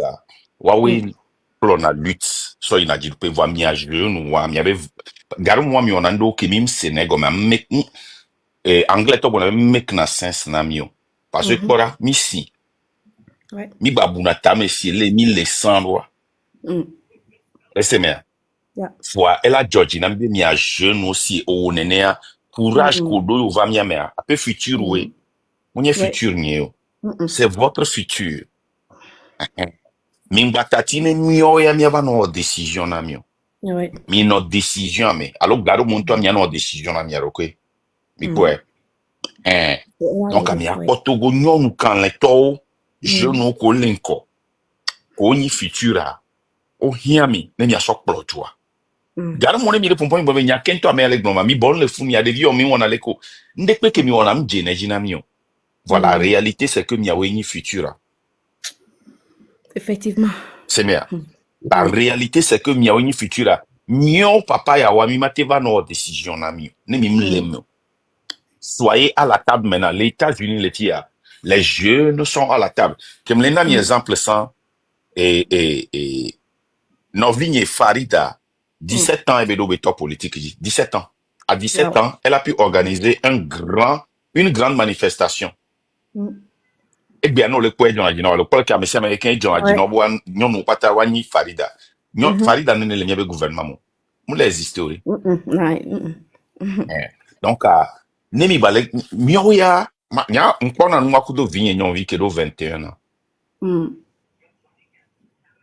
ça. Waouh, on a lutte. So, il a dit, peut voir mi à jeune ou mi avait, garu moi mi on a ndo ke mim Sénégal, mais mec, anglais to bona mec na sens na mio. Parce que pora, mi si, Ouais. mi babuna tame si le mi le sandwa. Mm. Laissez moi. Yeah. Fois, elle a Georgie, n'a mi à jeune aussi, au nénéa, courage kodo ou va mi amea. Après futur, oui. Mon Ouais. futur niyo. Mm-mm. C'est votre futur. Min batatine mio ya mi ava no décision na mio. Ouais. Mi no décision me. Alors garo mon toi mi no décision na mi arokwe. Mi quoi? Donc mi Ouais. akotogo nyonu kan le to je no ko lenko. Ko ni futura. O hiami ne mi asok plotwa. Garo mo ne mi le pompon bo nya kento amele gloma mi bon le fumi ya devi o mi wona leko. Ndekpe ke mi wona mjene jina mio. Voilà, la réalité c'est que mi awe ni futura. Effectivement. C'est bien. La réalité, c'est que mi a une futura. Mio papa ya wa mi mateva no décision na mi. Ne mi mlemo. Soyez à la table maintenant. Les États-Unis, les jeunes sont à la table. Comme l'un un exemple sans et Novigne Farida, 17 ans, elle est top politique. 17 ans. À 17 ans, elle a pu organiser une grande manifestation. Eh bien, non, le quoi, le quoi, que monsieur américain, non, pas wani Farida. Farida n'est le gouvernement. Nous les histoires. Donc, nemi balek, mioya, nya, mpona nwa kudo vinye nyon vi kedo 21 ans.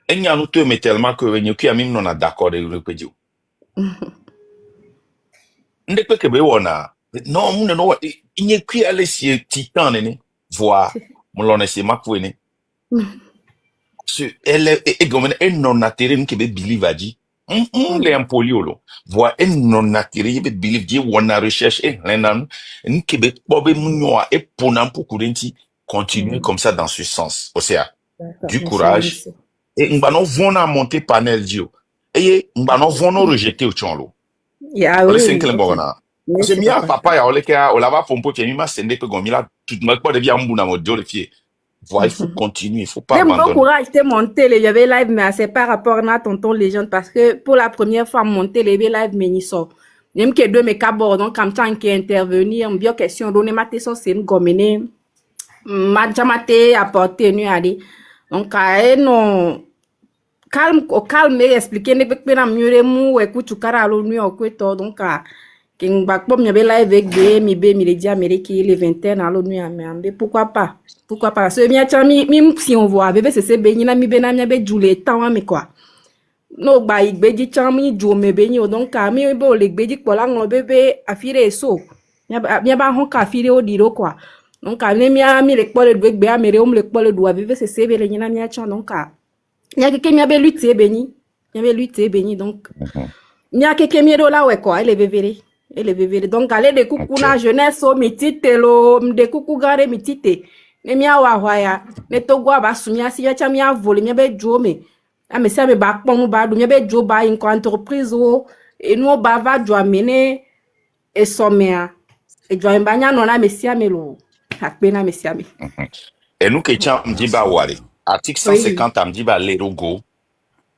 Enya nou te me tellement que venye ki amim non a d'accord de repedio. Ndekpe kebe wona, non, moun no, inye ki ale si titan nene, voa, moun lone se makwene. Elle est comme elle non naturelle qui be believe a dit les impoliolo voit elle non naturelle be believe dit wana recherche et renan qui be bobe munyoa et ponam pour courenti continuer comme ça dans ce sens au du courage et mbano vona monter panel dio et mbano vona rejeter au chonlo ya oui c'est que l'embona c'est mia papa ya oleka olava pompo qui mima sende pe gomila tout moi pas de bien mbuna modio le fier. Voilà, il faut continuer, il faut pas abandonner. Mon courage de monter, j'avais live, mais c'est par rapport à tonton légende, parce que pour la première fois, monter les live, mais ils sont. Même que deux mes cabos, donc, comme tant qu'il intervenir, bien question, donner ma question, c'est une gommene. Ma jamate apporter, nu à dire. Donc, non. Calme, au calme, expliquer, ne peut pas mieux, mou, écoute, tu carres à l'onu, au couteau, donc, king back pop m'avait live avec des mi les dias américains les vingtaines à l'onu mais pourquoi pas ce bien mi si on voit bébé c'est béni na mi bena mi be joule temps mais quoi no ba ik be di chami jo me béni donc mi be le be di pola ngo bébé afire so mi ba hon ka afire o diro quoi donc ne mi le pole de be amere o le pole do bébé c'est be le ni na mi chan donc il y a quelqu'un mi be lutter béni donc il y a quelqu'un mi do là ouais quoi elle est bébé et les bébés donc aller de coucou na jeunesse au mitite lo de coucou gare mitite ne mia wa hwaya ne togwa ba sumia si ya chamia vole mia be jome a me se me ba pon ba do mia be jo ba in entreprise o e no ba va jo amene e somea e jo mbanya no na mesia me lo akpe na mesia me et nous que cham dit ba wari article 150 am dit ba le rogo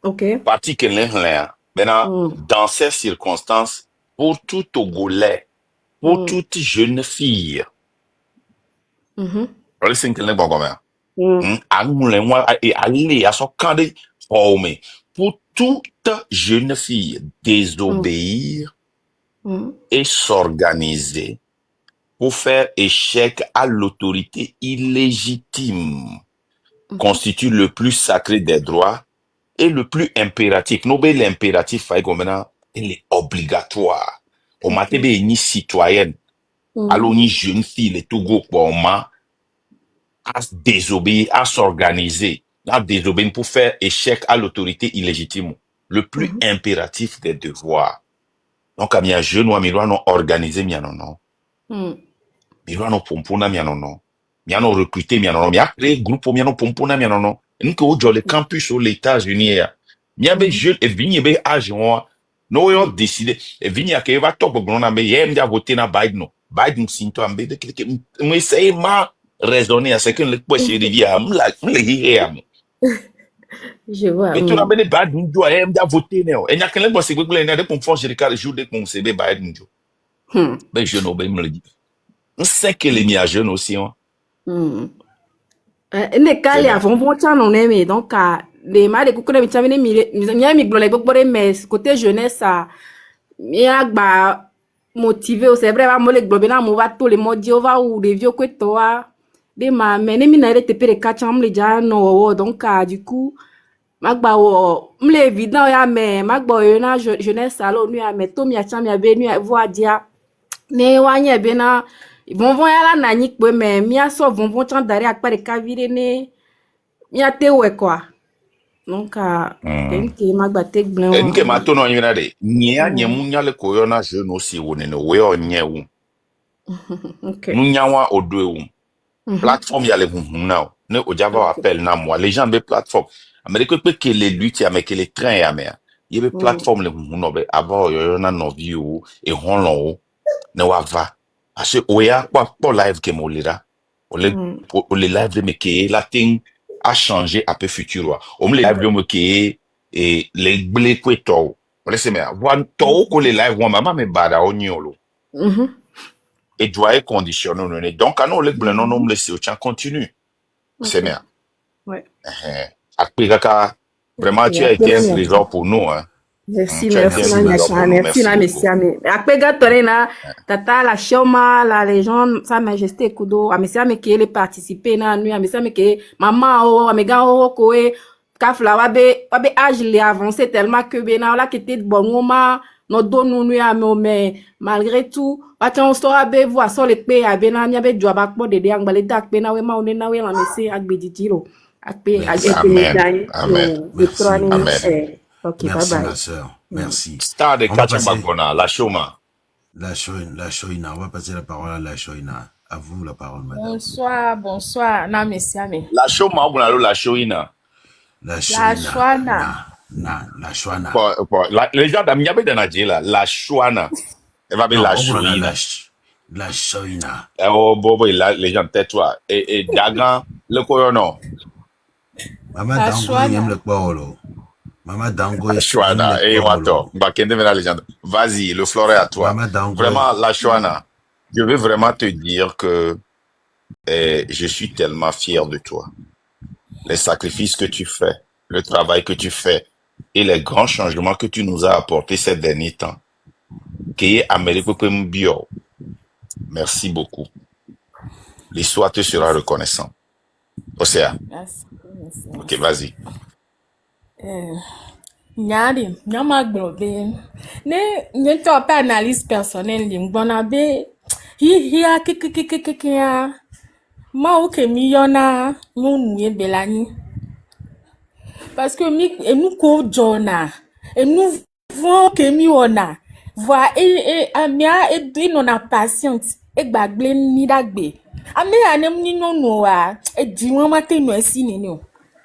OK parti que maintenant dans ces circonstances pour tout Togolais, pour toute jeune fille. Listen que pour toute jeune fille désobéir et s'organiser pour faire échec à l'autorité illégitime constitue le plus sacré des droits et le plus impératif. Nobel l'impératif, il est obligatoire. On m'a été ni citoyenne. Alors, ni jeune fille, les Togo, pour moi, à désobéir, à s'organiser, à désobéir pour faire échec à l'autorité illégitime. Le plus impératif des devoirs. Donc, à mi jeune, moi, mi non organiser, mi non. Mi non pompona, mi non. Mi non recruter, mi non. Mi a créé groupe, mi non pompona, mi non. Nous que au le campus aux États-Unis, mi avait jeune et vini be âge moi. No yo décidé et vini a que va top grona me yem dia voter na Biden sinto ambe de que me say ma raisonner à ce que le poche de via me le hier Je vois. Mais tout le monde est d'une joie, il a voté, et il y a quelqu'un qui s'est dit, il y a des gens qui font jour de qu'on s'est bat d'une joie. Ben, je n'ai pas le dit. On sait que les miens jeunes aussi, hein. Ne kali a vont chano ne me donc les ma de kukure mi chamene mi mi glole gbore mais côté jeunesse ça mi agba motivé c'est vrai va mo le globe na mo va tous les modi over ou des vieux que toi de ma mais ne mi na te pere kacham le ja no donc du coup magba wo mle évident ya mais magba yo na jeunesse alors nu ya mais to mi a cham ya be nu voix dia ne wanye be na vonvon ya la na nyi kpe mais mia so vonvon chan dari akpa de kavire ne mia te we quoi donc ke magba te gblem Et nous, ma tono yina de, nya munya le koyo na jeune aussi ou ne we o nye ou. OK Nous nya wa o deux ou. Plateforme ya le na ne o java appel na moi. Les gens be plateforme. Amerique que les luttes ya mais que les trains ya mais. Il y a plateforme le no be aba yo na no view et honlon ne wa va. Parce que oya kwa live ke mo lira. O le live de me ke la thing a changé un peu futur. O me live de me ke et les blé kweto. O le se me wan to ko le live wan mama me bada o nyolo. Et doit conditionner. Donc, à nous, les blé non me laisser au tien continue. C'est bien. ouais Après, kaka, vraiment, tu as été un trésor pour nous, hein. merci Tu as été un trésor pour nous. merci merci après gatoré na tata la choma la légende sa majesté kudo amesi ame ke le participer na nu amesi ame ke maman o amega o koe kafla wabe âge les avancé tellement que bena la qui était bon ma no donu nu ya mais malgré tout quand on sera be voir so le pe ya bena nya be joba kpo de angba le dak pe na we ma on na we la mesi agbedidiro akpe Amen. Amen. Amen. Ok, merci, bye bye. ma soeur. Merci. Star de Kachambagona, la Choma. La Choina. On va passer la parole à la Choina. À vous la parole, madame. Bonsoir. Non, monsieur. La Choma, on a la Choina. La Choina. La Choina. Les gens d'Amiabe de Nadjela, la Choina. Elle va bien la Choina. La Choina. Oh, bobo, les gens tais-toi. Et Dagan, le coroner. Maman Dango, il aime le parole. Maman Dango, la Chouana, et Wato, Bakende la légende. Vas-y, le fleur est à toi. Vraiment, la Chouana, je veux vraiment te dire que je suis tellement fier de toi. Les sacrifices que tu fais, le travail que tu fais et les grands changements que tu nous as apportés ces derniers temps. Merci beaucoup. L'histoire te sera reconnaissant. Océa. Merci. Ok, vas-y. Nyari, nyamaglobe. Ne, nye to pas analyse personnelle limbona be. Hi kikikikikikya. Ma o ke mi yona nye belani. Parce que nous ko jona. Et nous voyons que mi ona. Voix amia et non a patience. Et bagble ni dagbe. Ame anem ni non noa. Et diwa mate no esi nino.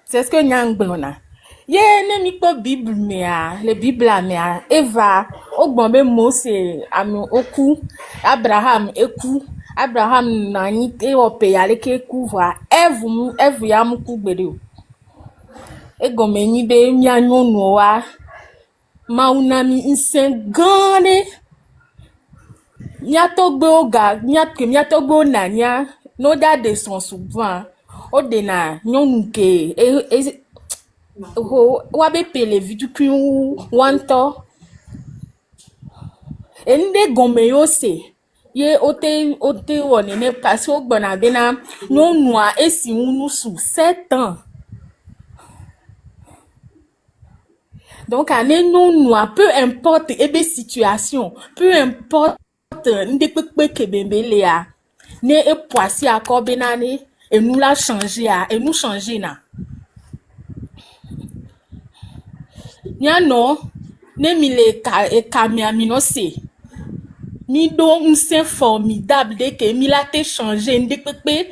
C'est ce que nyang blona. Ye ne mi ko Bible mea, le Bible mea, Eva, ogbonbe Mose, ami oku, Abraham eku, Abraham nani te ope yale ke ku vwa, evu ya muku gbede. Egome ni be mi anyo noa, maunami insen gane, miatogbe oga, miatogbe onanya, no da de son souvent, odena, nyonke, wabe pele vidu kun wanto ende gome yo se ye ote wonene parce que gbona bena nonua esi unu sous 7 ans donc ane nonua peu importe ebe situation peu importe nde pepe kebembele a ne e poisi akobena ne et nous la changer a et nous changer na Nyano, ne mi le kamiami no se. Mi do un formidable de que mi la te changé de pepe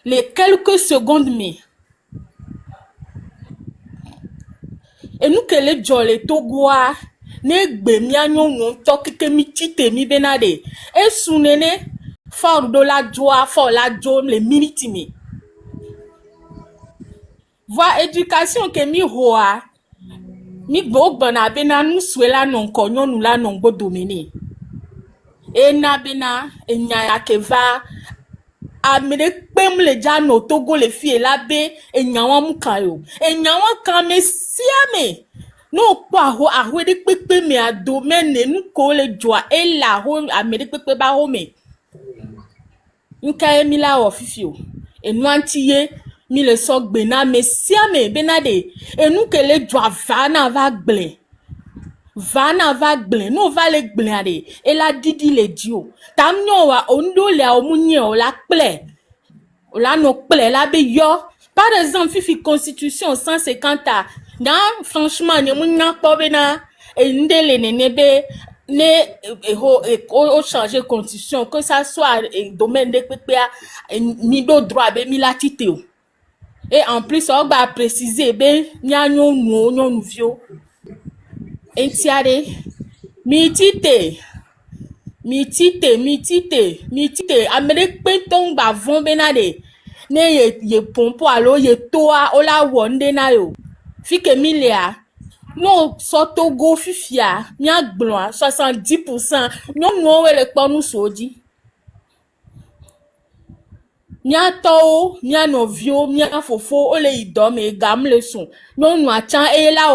les quelques secondes mais. Et nous que le jolé togoa ne gbe mi anyo no toki ke mi tite mi benade. Et sunene for do la joie for la jom le minute mi. Voir éducation que mi hoa. Mi bo bana bena nous swela non konyo nous la non go dominer. Et na bena enya ya ke va amere pem le jano Togo le filles la be enya wa mukayo. Enya wa kame siame. No pa ho a ho de pepe me a domaine nous ko le joa e la ho amere pepe ba ho me. Nka e mi la o fifio. E nou antiye mi le so gbena me siame benade. E nou ke le joa vana va gble. Vana va gble, no va le gble ade. E la didi le dio. Tam nyo wa ondo le a omunye o la ple. O la no ple la be yo. Par exemple, fifi constitution 150 a. Dan, franchement, ne moun nan po bena. E ndele nebe. Ne o changer constitution. Que ça soit domaine de PPA. Mi do droit be mi la tite ou. Et en plus, on va préciser, ben, nya nou vio. Entiade, mitite, Amérique penton ba von benade, ne ye pompo alo ye toa ola wonde na yo. Fike milea, no soto go fifia, nya glon 70%, non we le ponu soji. Mia to, mia novio, mia fofo, ole idome, gam le son. Non nou achan e la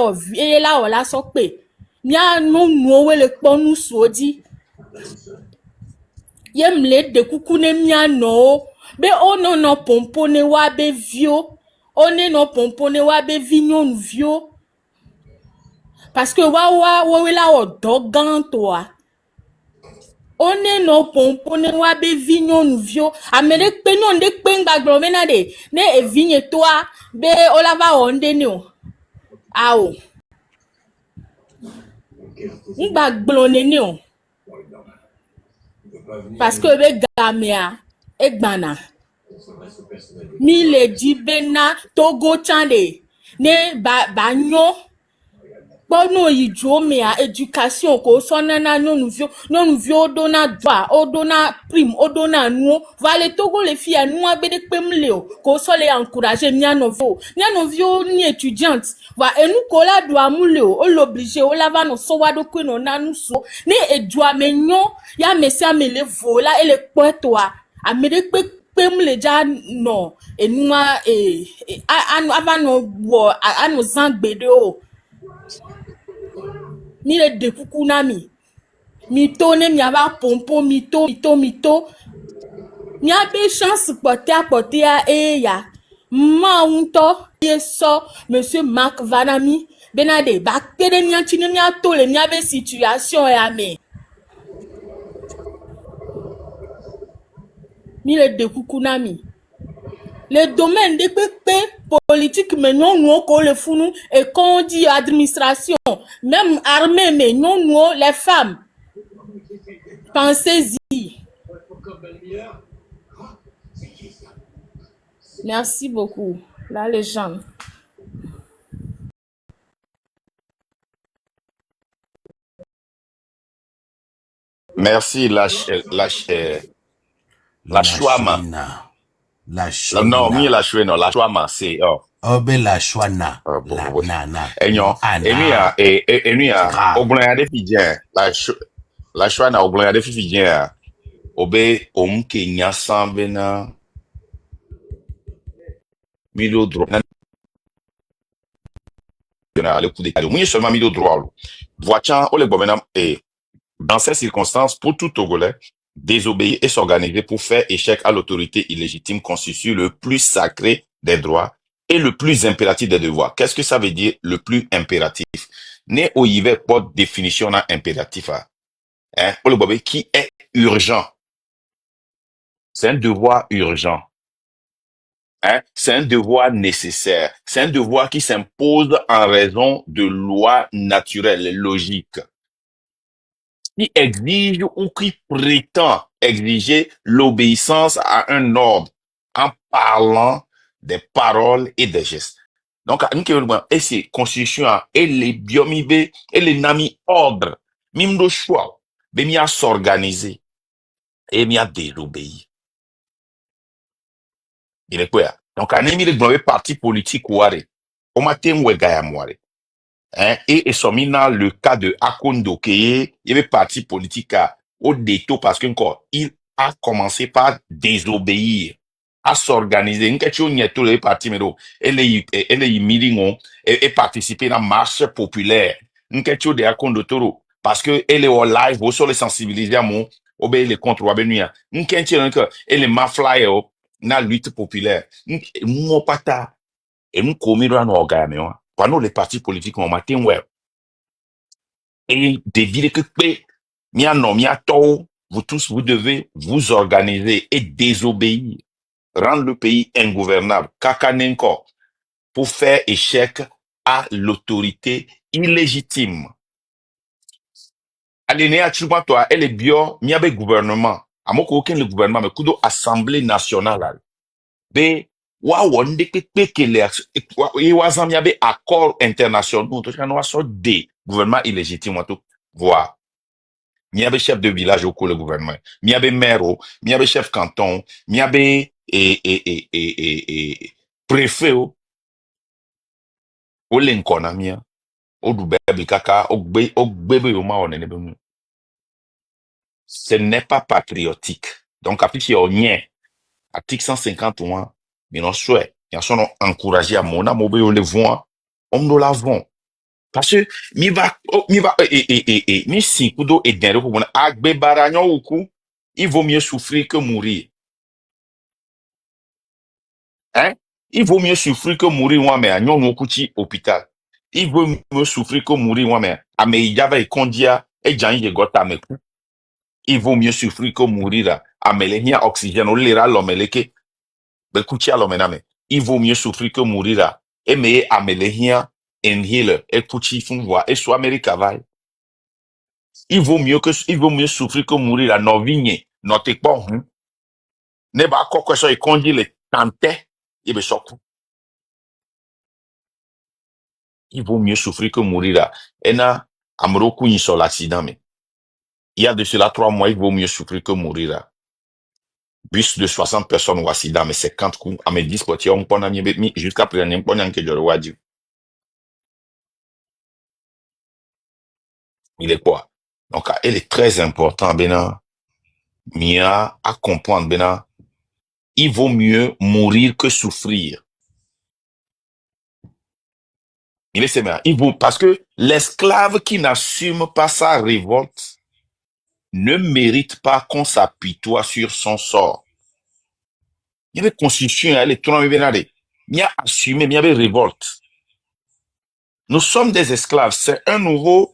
o la sokpe. Mia non we le ponu soji. Yem le de kukune mia no. Be ono no pompone wa be vio. One no pompone wa be vignon vio. Parce que wa we la o dogan toa. One no pompone wa be vignon vio. Amérique penon de penga glomenade. Ne e vigne toa be olava onde no. Ao. Ngba glone no. Parce que be gamea e gbana. Mi le di bena Togo chande. Ne ba nyo. Bono yijo me a éducation ko sonana non vio dona droit o dona prime o dona no vale Togo les filles no abede pemleo ko so le encourager nya novio ni étudiante va enu ko la doa muleo o l'obligé o la va no so wado ko no nanu so ne edua menyo ya mesia me le vola e le poetoa amede pemle ja no enuma avano wo anu zangbedo o. Mi le de kukunami. Mito ne mi ava pompo mito. Mi a be chance pote a ya. Ma unto yeso monsieur Marc Vanami benade bak pede mi antine mi atole mi ave situation ya me. Mi le de kukunami. Le domaine de politique, mais non, nous, qu'on le fou, nous, et quand on dit administration, même armée, mais non, nous, les femmes. Pensez-y. Merci beaucoup. La légende. Merci, la chouama. Non, mi la choué, non, la chouama, c'est, Obe la chouana. Enyo, oblonga de fidien, la chouana, oblonga de fidien, obe, omke nyasambe na, milo droit, le coup de cadeau. Moi, seulement milo droit, voiture, ole bomena, et, dans ces circonstances, pour tout Togolais, désobéir et s'organiser pour faire échec à l'autorité illégitime constitue le plus sacré des droits et le plus impératif des devoirs. Qu'est-ce que ça veut dire le plus impératif? Né au yve pas de définition d'un impératif, hein, qui est urgent. C'est un devoir urgent. Hein? C'est un devoir nécessaire. C'est un devoir qui s'impose en raison de lois naturelles, logiques, qui exige ou qui prétend exiger l'obéissance à un ordre en parlant des paroles et des gestes. Donc, et c'est constitution et les biomibe et les nami ordre, même le choix, mais à s'organiser et à désobéir. Il est quoi? Donc, anemi le parti politique ouare. O matin wegaya moire. Hein, et sommes dans le cas de Akondo, qui il y avait parti politique au détour parce qu'encore, il a commencé par désobéir, à s'organiser. Une question, il y a tous les partis, mais elle est meeting, et participer à la marche populaire. Une question de Akondo Toro, parce que elle est au live, vous sur les sensibiliser à mon, obéir les contre Wabenuya. Une question, elle est ma flyer, na lutte populaire. Mon pata, et nous commis à nos organes, pendant les partis politiques au matin web et des villes que mia non mia to vous tous vous devez vous organiser et désobéir, rendre le pays ingouvernable kakanenko pour faire échec à l'autorité illégitime. Alinéa chuma toi elle est bio mia be gouvernement amoko aucun le gouvernement mais kudo assemblée nationale be wa wonde que les et wazam yabe accord international to chano so de gouvernement illégitime to voir miabe chef de village au le gouvernement miabe maire miabe chef canton miabe et préfet o lenkona mia o dube bikaka o gbebe o ma onene be mu. Ce n'est pas patriotique. Donc appliquer au nien article 151 mais non souhait ils sont encouragés à mon amour le voix on nous l'avons parce que mi va mi si kudo et denre pour mon agbe baranyo uku il vaut mieux souffrir que mourir hein il vaut mieux souffrir que mourir moi mais agnon no kuchi hôpital il vaut mieux souffrir que mourir moi mais ame yaba e kondia e jan ye gota me ku il vaut mieux souffrir que mourir là amele hia oxygène o lera lomeleke il vaut mieux souffrir que mourir là. Et mais amelehia inhaler et kuchi funwa et soit America vai. Il vaut mieux souffrir que mourir là. No vigne, no te bon. Ne ba koko so e konji le tante e be soku. Il vaut mieux souffrir que mourir là. Et na amroku ni sur l'accident mais. Il y a de cela 3 mois, il vaut mieux souffrir que mourir là. Bus de 60 personnes au accident mais 50 coups à mes 10 potiers on pona mi jusqu'à présent on pona que joro wadi. Il est quoi? Donc, elle est très importante, Bena, Mia, à comprendre, Bena, il vaut mieux mourir que souffrir. Parce que l'esclave qui n'assume pas sa révolte ne mérite pas qu'on s'apitoie sur son sort. Il y avait constitution, elle est trop bien. Il y a assumé, il y avait révolte. Nous sommes des esclaves. C'est un nouveau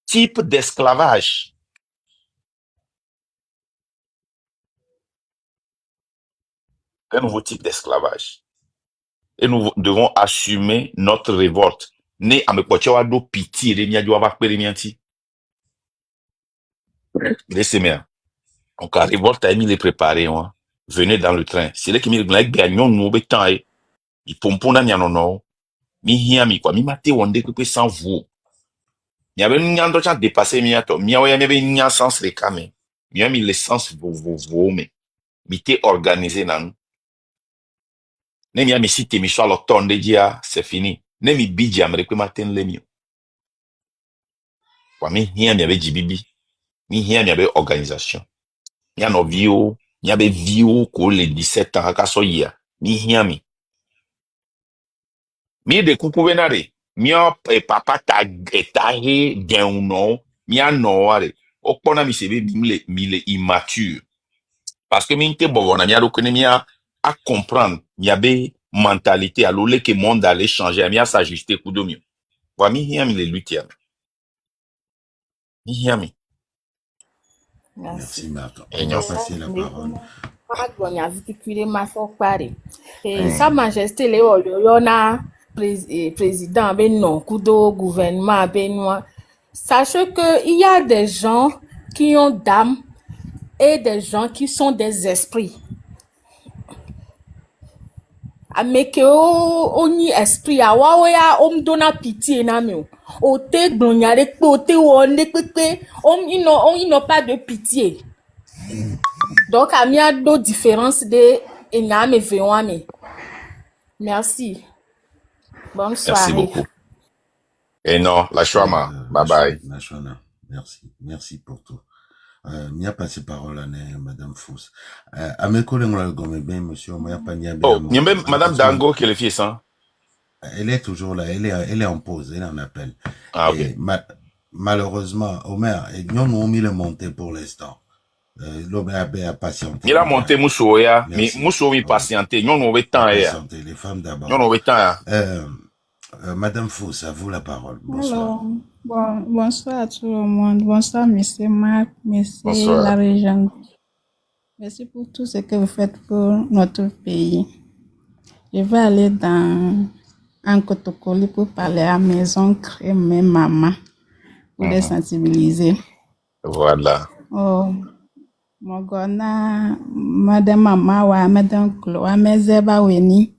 type d'esclavage. Un nouveau type d'esclavage. Et nous devons assumer notre révolte. Ne amepochewa do pitié de nia doit pas peremianti. Laissez-moi. Donc la révolte a mis les préparés hein. Venez dans le train. C'est là qui me like gagnon no betan e. I pompona nya no no. Mi hia mi kwa mi mate wonde que sans vous. Mi avait nya ndo cha dépasser mi ato. Mi awe mi be nya sens le kame. Mi a mi l'essence vous mais. Mi te organisé nan. Ne mi a mi si te mi so lo tonde dia, c'est fini. Ne mi bidji amre que matin le mi. Kwa mi hia mi ave jibibi. Mi hia mi ave organisation. Mi a no vio, mi ave vio ko le 17 ans ka so ya. Mi hia mi. Mi de kuku venare. Mi a papa ta etahe gen no, mi a no are. Okpona mi sebe mi le immature. Parce que mi te bobo na mi a reconnais mi a comprendre, mi ave mentalité à l'ole que monde allait changer, mi a s'ajuster kudo mi. Wa mi hia mi le lutte. Mi hia mi. Merci, Marc. On va passer la parole. Sa Majesté Léo Yona, président Benoît, Kudo, gouvernement Benoît. Sachez qu'il y a des gens qui ont d'âme et des gens qui sont des esprits. Ameke o ni esprit a wa ya om dona pitié na mi o te glonyare pe o te wonde pepe il n'ont pas de pitié. Donc il y a deux différences de enyame vewane Merci. Bonne Merci soirée. beaucoup. Et non, la Shwama. Bye bye. Merci pour tout. Mia passé parole à Madame Fous. À mes collègues, on gomme bien, monsieur, on m'a pas ni à Oh, il y a même Madame Dango qui est le fils, hein? Elle est toujours là, elle est en pause, elle en appelle. Ah, ok. Et malheureusement, Omer, nous avons mis le monté pour l'instant. L'homme a patienté. Il a monté Moussouya, mais Moussou il patienté. Nous on temps patienté, les femmes d'abord. Nous on temps. Madame Fous, à vous la parole. Bonsoir. Alors, bonsoir à tout le monde. Bonsoir, monsieur Marc, monsieur Bonsoir. la région. Merci pour tout ce que vous faites pour notre pays. Je vais aller dans un Kotokoli pour parler à mes oncles et mes mamans pour les sensibiliser. Voilà. Oh, Mogona, madame mama wa madame Klo, wa mezeba weni,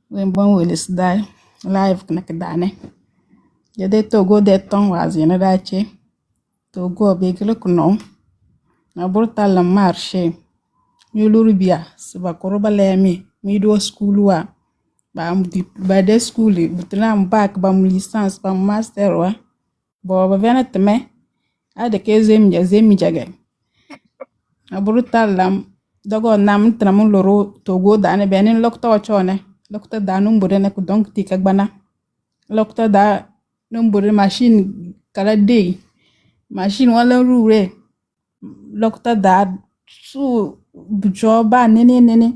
bon welisdai, live knakdane. Jade Togo de ton was in a dache. Togo big look no. Na brutal marche. Yulurubia, Sabakoroba lemi, middle school wa. By the school, but now I'm back, bam license, bam master wa. Boba venet me. I the kezem yazemi jagay. Na brutal lam. Dogo nam tramun loro Togo dane benin lokta ochone. Lokta danum burene kudonk tikagbana. Lokta da numbure machine kala day machine wala rure lokta da su joba nene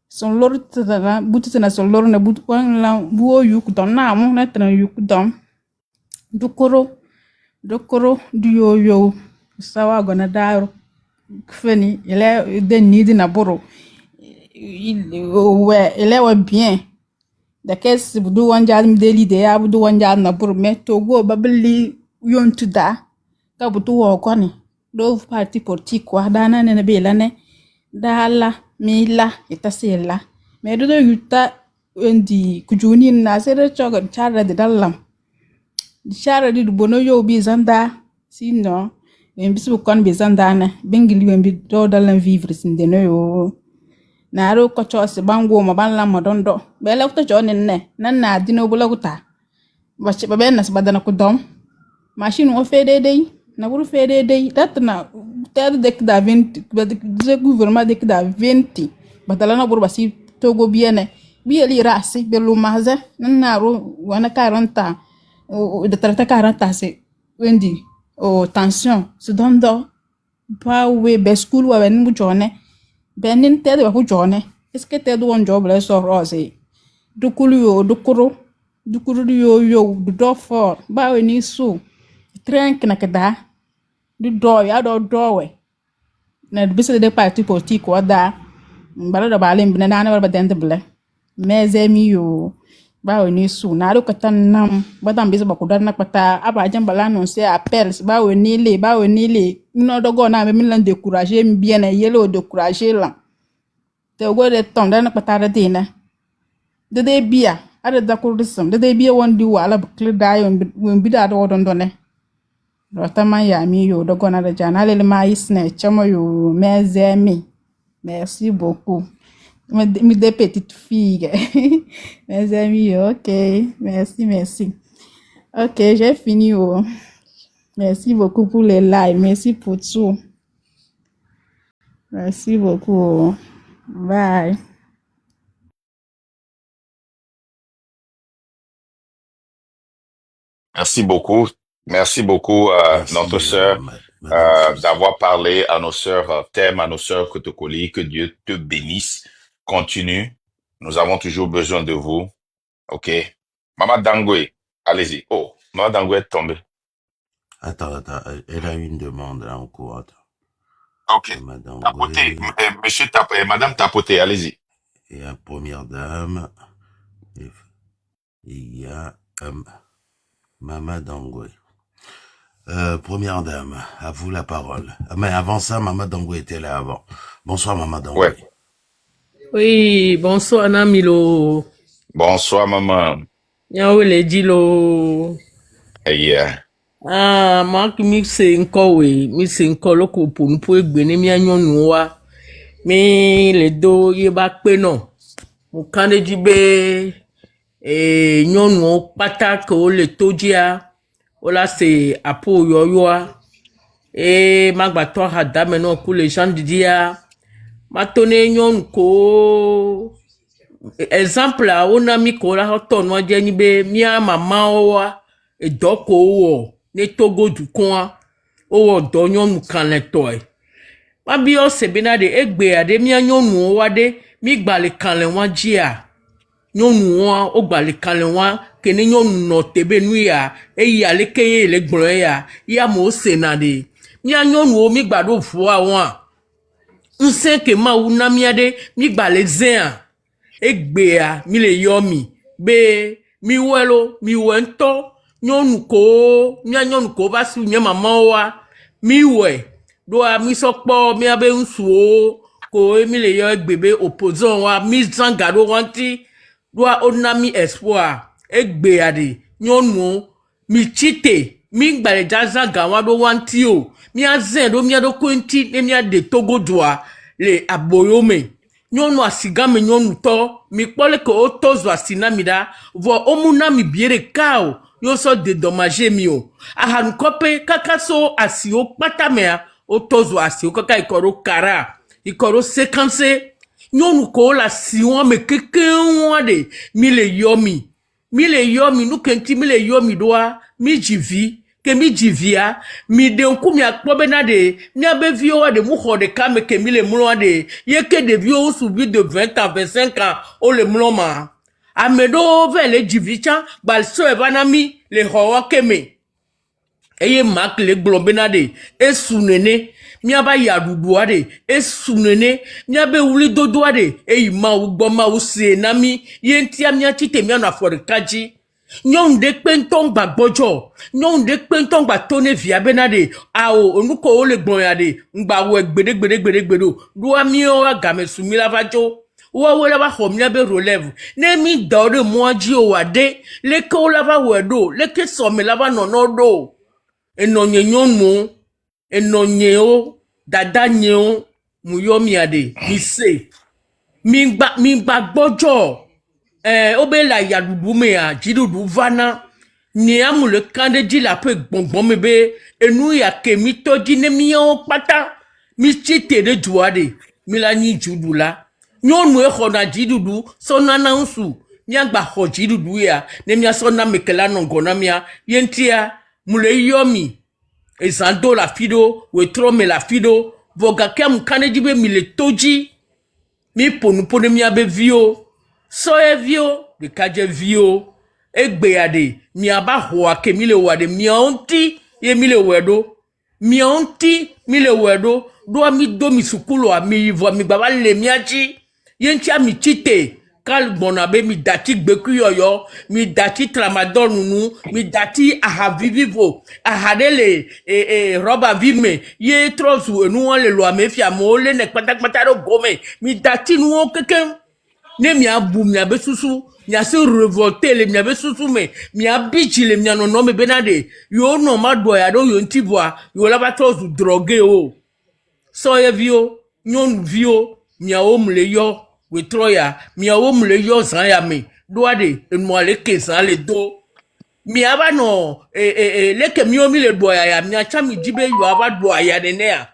son lor tana butana son lor na but wala buo yuk don na mo na tana yuk don dukoro du yo sawa gona daro feni ele de nidi na boro ele wa bien da kes budu wanja mdeli de ya budu wanja na bur me Togo babli yontu da ka budu wo koni do parti politique wa dana ne be lane dala mila itasela me do yuta ndi kujuni na sere choga chara de dalam chara di bono yo bi zanda sino en bisu kon bi zanda na bengili wembi do dalam vivre sinde no yo naro ko chose bango ma ban la modondo be la to jone ne nan na dino bulaguta ba ci ba ben nas badana ko dom machine o fede dey na buru fede dey datna ter dek da 20 de gouvernement dek da 20 badala na buru basi Togo biene bi ali rasi be lu maze nan naro wana 40 o de 40 c'est wendi o tension se dondo pa we be school wa ben bu jone benin tede ba ku jone est-ce que tede won job le so rose dukulu yo dukuru yo do for ba we ni su trenk na kada du do ya do we na bisa de parti politique wada mbala da balem bina na ba dente ble mais emi yo ba we ni su na ru katan nam ba dam bisa ba ku dar na pata aba jambala non se appel ba we ni le no do go na me lan décourager mi bien yelo décourager la te go de ton da na pata dina de bia ada da kurdisam de bia won di wala bukle da yo won bida do don done rota man ya mi yo do go na da jana le ma isne chamo yo mezemi merci beaucoup mi de petite fille mes amis ok merci ok j'ai fini oh. Merci beaucoup pour les likes. Merci pour tout. Merci beaucoup. Bye. Merci beaucoup. Merci beaucoup, notre sœur, d'avoir parlé à nos sœurs Thème, à nos sœurs Kotokoli. Que Dieu te bénisse. Continue. Nous avons toujours besoin de vous. OK. Maman Dangwe, allez-y. Oh, Maman Dangwe est tombée. Attends, elle a une demande là en cours. Attends. OK. Tapoté, monsieur Madame Tapoté, allez-y. Et la première dame, il y a Maman Dangwe. Première dame, à vous la parole. Mais avant ça, Maman Dangwe était là avant. Bonsoir, Maman Dangwe. Ouais. Oui, bonsoir, Namilo. Bonsoir, maman. Nyawele Dilo. Yeah. Ah, Mark mixe nko loko punpu egbe ni mi anyonu wa. Mi le do ye ba pe no. Mukande jibe nyɔnuwo kpata ke wole to dzia wola se apo yoyoa magbatɔ ha dame no ku le Jean Didia mato ne nyɔnu ko exemple a wona mi ko la hɔtɔ no dze ni be mia mamawoa edɔ ko wo ne Togo dukɔa wo dɔ nyɔnu kanletɔe mabio se bena de egbe ade mia nyɔnuwo wa de mi gbale kanle wa dzia nyɔnu wa o gbale kanle wa ke ne nyɔnu no tebe nu ya eya leke ye le gblo ya mo se na de mia nyɔnuwo mi gbado voa wa nse ke ma wu na mia de mi gbale zea egbea mi le yomi be mi welo mi wento nyɔnu ko mia nyɔnu ko ba su nye mama wa mi we do a mi sokpo mi abe nsuo ko mi le yo egbe be opposant wa mi zangado wanti do a onami espoir egbe ade nyɔnu mi chite mi gbale jaza gawa do wanti o mi azen do mi ado kwenti ne mi ade Togo doa le aboyome nyɔnu asigame nyɔnu tɔ mi kpɔle ke o tozo asinamida vo omuna mi biere kao yo so dédommager mi o ahanu kope kaka so asio patamea o tozo asio kaka ikoro kara ikoro sekanse nyɔnu ko la siwa me kekewa de mi le yomi nu kenti mi le yomi doa mi jivi ke mi jivia mi de nku mi akpo bena de mi abevio wa de mu xɔ de kame ke mi le mlo de ye ke de vio subi de 20 ans 25 ans o le mlo ma amedo ve le jivicha bal so e bana mi le xɔ wa keme eye mak le gblɔ bena de esunene mi aba yadudu de esunene mi abe wuli dodo de eyi ma wo gbɔ ma wo se na mi ye ntia mi atite mi ana afɔ de kaji nyɔnu de kpentɔn gba gbɔdzɔ nyɔnu de kpentɔn gba to ne via bena de awo onuko wo le gbɔn ya de ngba wo gbede do amio agame sumi la va dzo wo la va xɔ mi be relève ne mi da de mo dzi o wa de leke wo la va wo do leke some la va nono do enonye nyɔnu enonye o dada nye o mu yo mi ade mi se mi gba gbɔdzɔ obe la yadudu me a jidudu vana ni amule kande di la pe gbongbon me be enu ya ke mi to di ne mi o pata mi chite de juade mi la ni judu la nyonu e khona jidudu so na na nsu mi agba ho jidudu ya ne mi so na mekela no gona mi a yentia mule yomi ezando la fido we tro me la fido voga kem kande di be mi le toji mi ponu mi abe vio so evio de kaje vio egbe ade mi aba ho ake mi le wade mi onti ye mi le wedo mi onti mi le wedo do mi do mi sukulu a mi vo mi baba le mi aji ye ntia mi chite kal bona be mi dati gbeku yoyo mi dati tramadol nunu mi dati ahavivivo ahadele roba vime ye trozu enu le lo amefia mo le ne kpatakpata ro gome mi dati nu keke ne mi abu mi abe susu mi ase revolter le mi abe susu me mi abichi le mi anono me benade yo no ma do ya do yo ntiboa yo la ba trozu drogue o so ye vio nyon vio mi a omle yo we troya mi a omle yo zan ya me do ade enu ale ke zan le do mi aba no leke mi omi le do ya mi acha mi jibe yo aba do ya de ne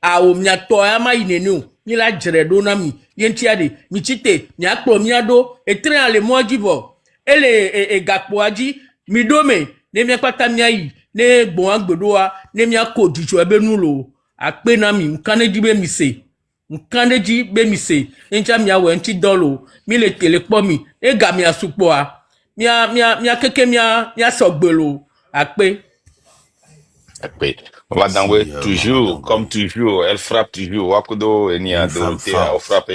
a o mi ato ya ma inenu ni la jere do na mi yentia de mi chite mi akpo mi ado etre ale mo jibo ele gapo aji mi do me ne mi pata mi ayi ne gbon agbedoa ne mi akodijo ebe nu lo akpe na mi nkaneji be mi se nkaneji be mi se enja mi awe nti dolo mi le telepo mi e ga mi asupo a mi akeke mi asogbelo akpe. On va dans Merci, toujours, Maman comme Dangwe. toujours, elle frappe toujours. Wakudo, Enia Une femme Dorothée, elle forte. frappe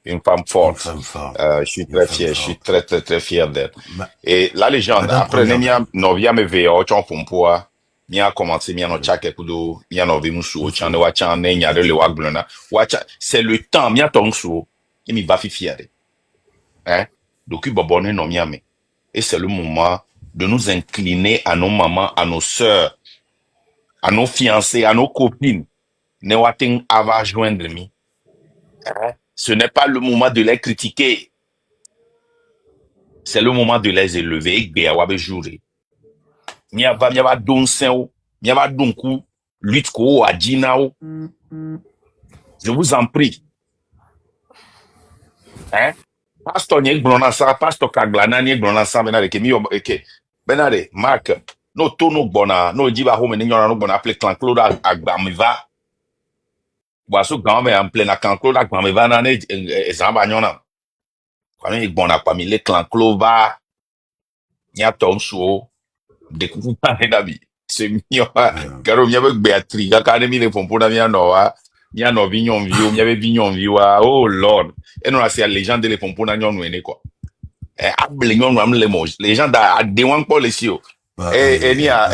une femme Une forte. femme forte. Je suis Une très femme fier, je suis forte. très, très fier d'elle. Ma- Et la légende, Madame après, Première Nemia, Dame. Novia me veille, Ochon Pumpoa, Mia commencé, Mia no chake kudo, Mia no vimusu, Ochan, Wachan, Nenya, de le Wagblona, Wacha, c'est le temps, Mia Tongsu, et mi bafi fière. Hein? Donc, Bobone no Mia me. Et c'est le moment de nous incliner à nos mamans, à nos sœurs, à nos fiancées, à nos copines. Ne wating ava joindre mi. Ce n'est pas le moment de les critiquer. c'est le moment de les élever. Igbe a wabe jure. Miava don sen, miava don ku, lutte ko adina. Je vous en prie. Hein? Pastor nyek blona sa, pastor kaglana nyek blona sa benare ke mi ke benare Mark no to no bona no jiba home ni nyora no bona appelé clan Claude agbamiva. Boaso gambe en plein clan Claude agbamiva na ne ezamba nyona. Kwa mi bona kwa mi le clan Claude va nya tom so de kuku pane dabi. Se mi karo mi avec Beatrice ka ne mi le pompo na mi no wa. Mi no vignon viu, mi ave vignon viu oh Lord. Et non c'est la légende le pompo na nyon ene quoi. Les gens da dewan pour les sio ni a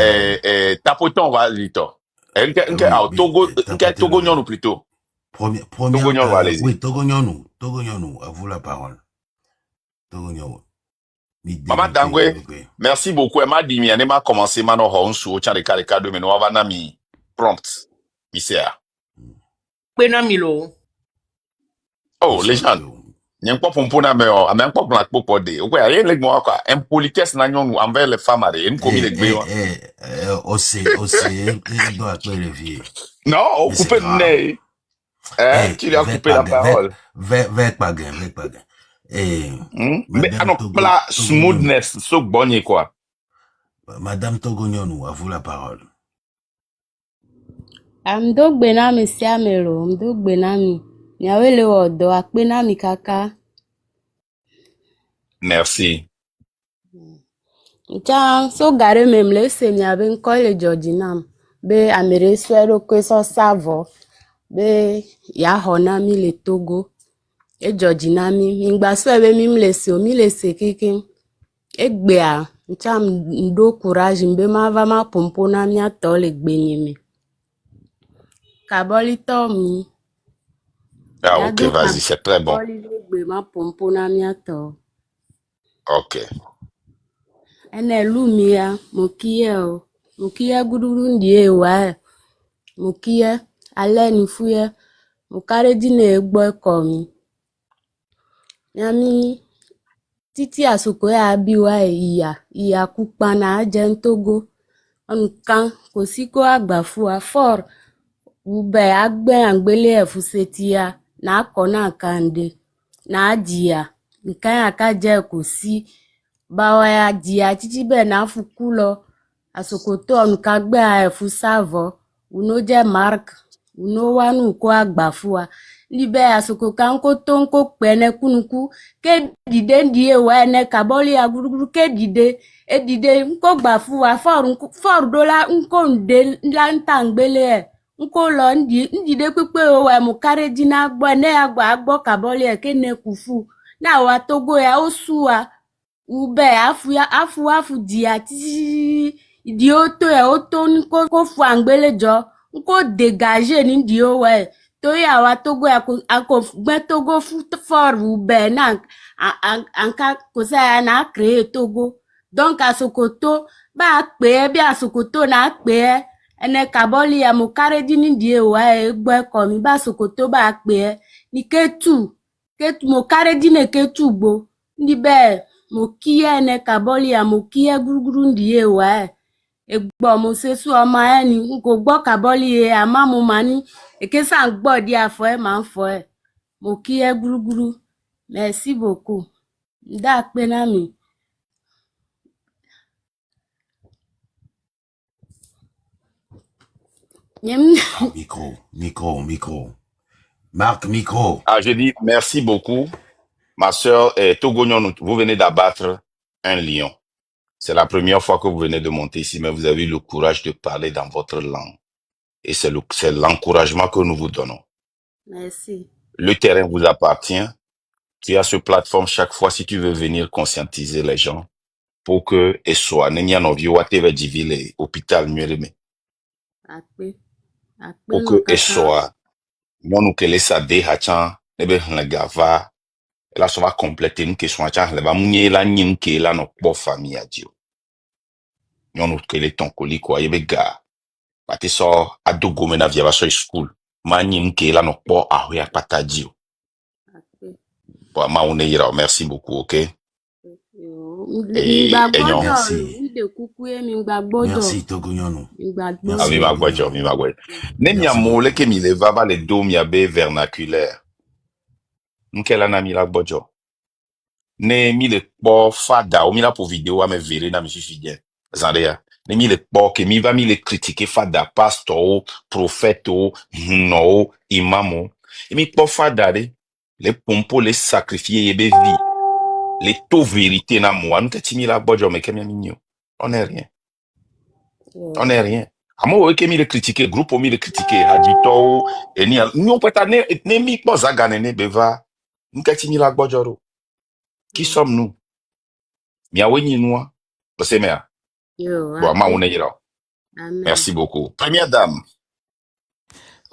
tapoton va lito au Togo Togo nyon plutôt Togo nyon va les oui, Togo Nyonou, à vous la parole. Togo Nyonou. Maman Dangwe, merci beaucoup. Elle m'a dit, elle m'a commencé maintenant on sou tient de cas de meno avana mi prompt misère. Benamilo. Oh les gens n'y pas pour na mais on même pas pour la pour de ouais rien les moi quoi impolitesse na nyon envers les femmes et une commis les gbe aussi il doit appeler le vieux. non couper le nez tu lui as coupé la parole avec pas gain mais alors la smoothness so bonne quoi Madame Togo Nyonou, à vous la parole. Amdo gbenami siamelo, amdo gbenami. Nyawele odo akbenami kaka. Merci. Ncha so gare memle se nyabe nkole Georginam. Be amere swero kweso savo. Be ya honami le Togo. E Georginami. Mingba swebe mimle se kiki. E gbea. Ncha mdo courage mbe ma va ma pompona mi atole gbenyeme. Kaboli Tommy. Ah, ok, vas-y, c'est très bon. Ok. Ene lumia, mukia gudurundi wa, mukia, ale nifuya, mukare dine egbo komi. Yami, titi asuko ya abiwa iya kukpana ajen Togo. Onkan, kosiko agbafuwa for, ube agbe angbele efusetia, na akona kande, na adia, nkaya akaje kosi, bawa ya dia, chichibe na fukulo, asokoto nkagbe efusavo, unoje mark, unowanu ko agbafuwa, libe asokoka nko tonko pene kunuku, ke dide ndiye wene kaboli aguruguru ke dide, e dide nko gbafuwa, for dola nko nde lantangbele nko lo ndide kwepe owe mukare dina agbo ne agbo kaboli ke ne kufu na wa Togo ya osuwa ube afu dia ti di oto ya oto nko ko fu angbele jo nko dégager ni di owe to ya wa Togo ya ko gbe Togo fu for ube na anka ko sa na créer Togo donc asokoto ba pe bi asokoto na pe ene kaboli ya mukare dini die wa egbo komi ba sokoto ba pe ni ketu mukare dine ketu gbo ndi be mukie ene kaboli ya mukie guruguru ndie wa egbo mo sesu oma eni nko gbo kaboli e amamu mani ekesa gbo di afo e ma fo e mukie guruguru merci beaucoup nda pe na mi Micro. Marc, micro. Ah, je dis merci beaucoup. Ma sœur Togo Nyonou, vous venez d'abattre un lion. C'est la première fois que vous venez de monter ici, mais vous avez eu le courage de parler dans votre langue. Et c'est l'encouragement que nous vous donnons. merci. Le terrain vous appartient. Tu as ce plateforme chaque fois si tu veux venir conscientiser les gens pour que et soit n'enya no viwa teve divile hôpital Mureme. Pour que et soit mon kele sa de hachan nebe ngava la so va compléter une question hachan le ba munye la nyinke la no po famille adio. Nyonu kele ton koli kwa yebe ga. Pati so adogo mena via so school. Ma nyinke la no po ahoya patadio. Pour ma merci beaucoup, OK? Et Enyon. Merci. Merci, Togo Nyonou. Merci. Mi magwajo. Ne mi amole ke mi leva ba le do mi abe vernaculaire. Nkela na mi la bojo. Ne mi le po fada o mi la po video a me vere na mi fidien. Zandea. Ne mi le po ke mi va mi le critiquer fada pastor, prophète, no, imamo. E mi po fada de le pompo le sacrifier ebe vie. Les taux vérité na moi, nous t'es la bojo mais kemi minyo. On est rien. On est rien. Amo we kemi le critiquer, groupe o mi le critiquer, hadito et ni nous peut ne mi po zagane ne beva. Nous t'es la bojo ro. Qui sommes-nous? Mia weni noa. C'est mea. Bon, ma on est là. Merci beaucoup. Première dame.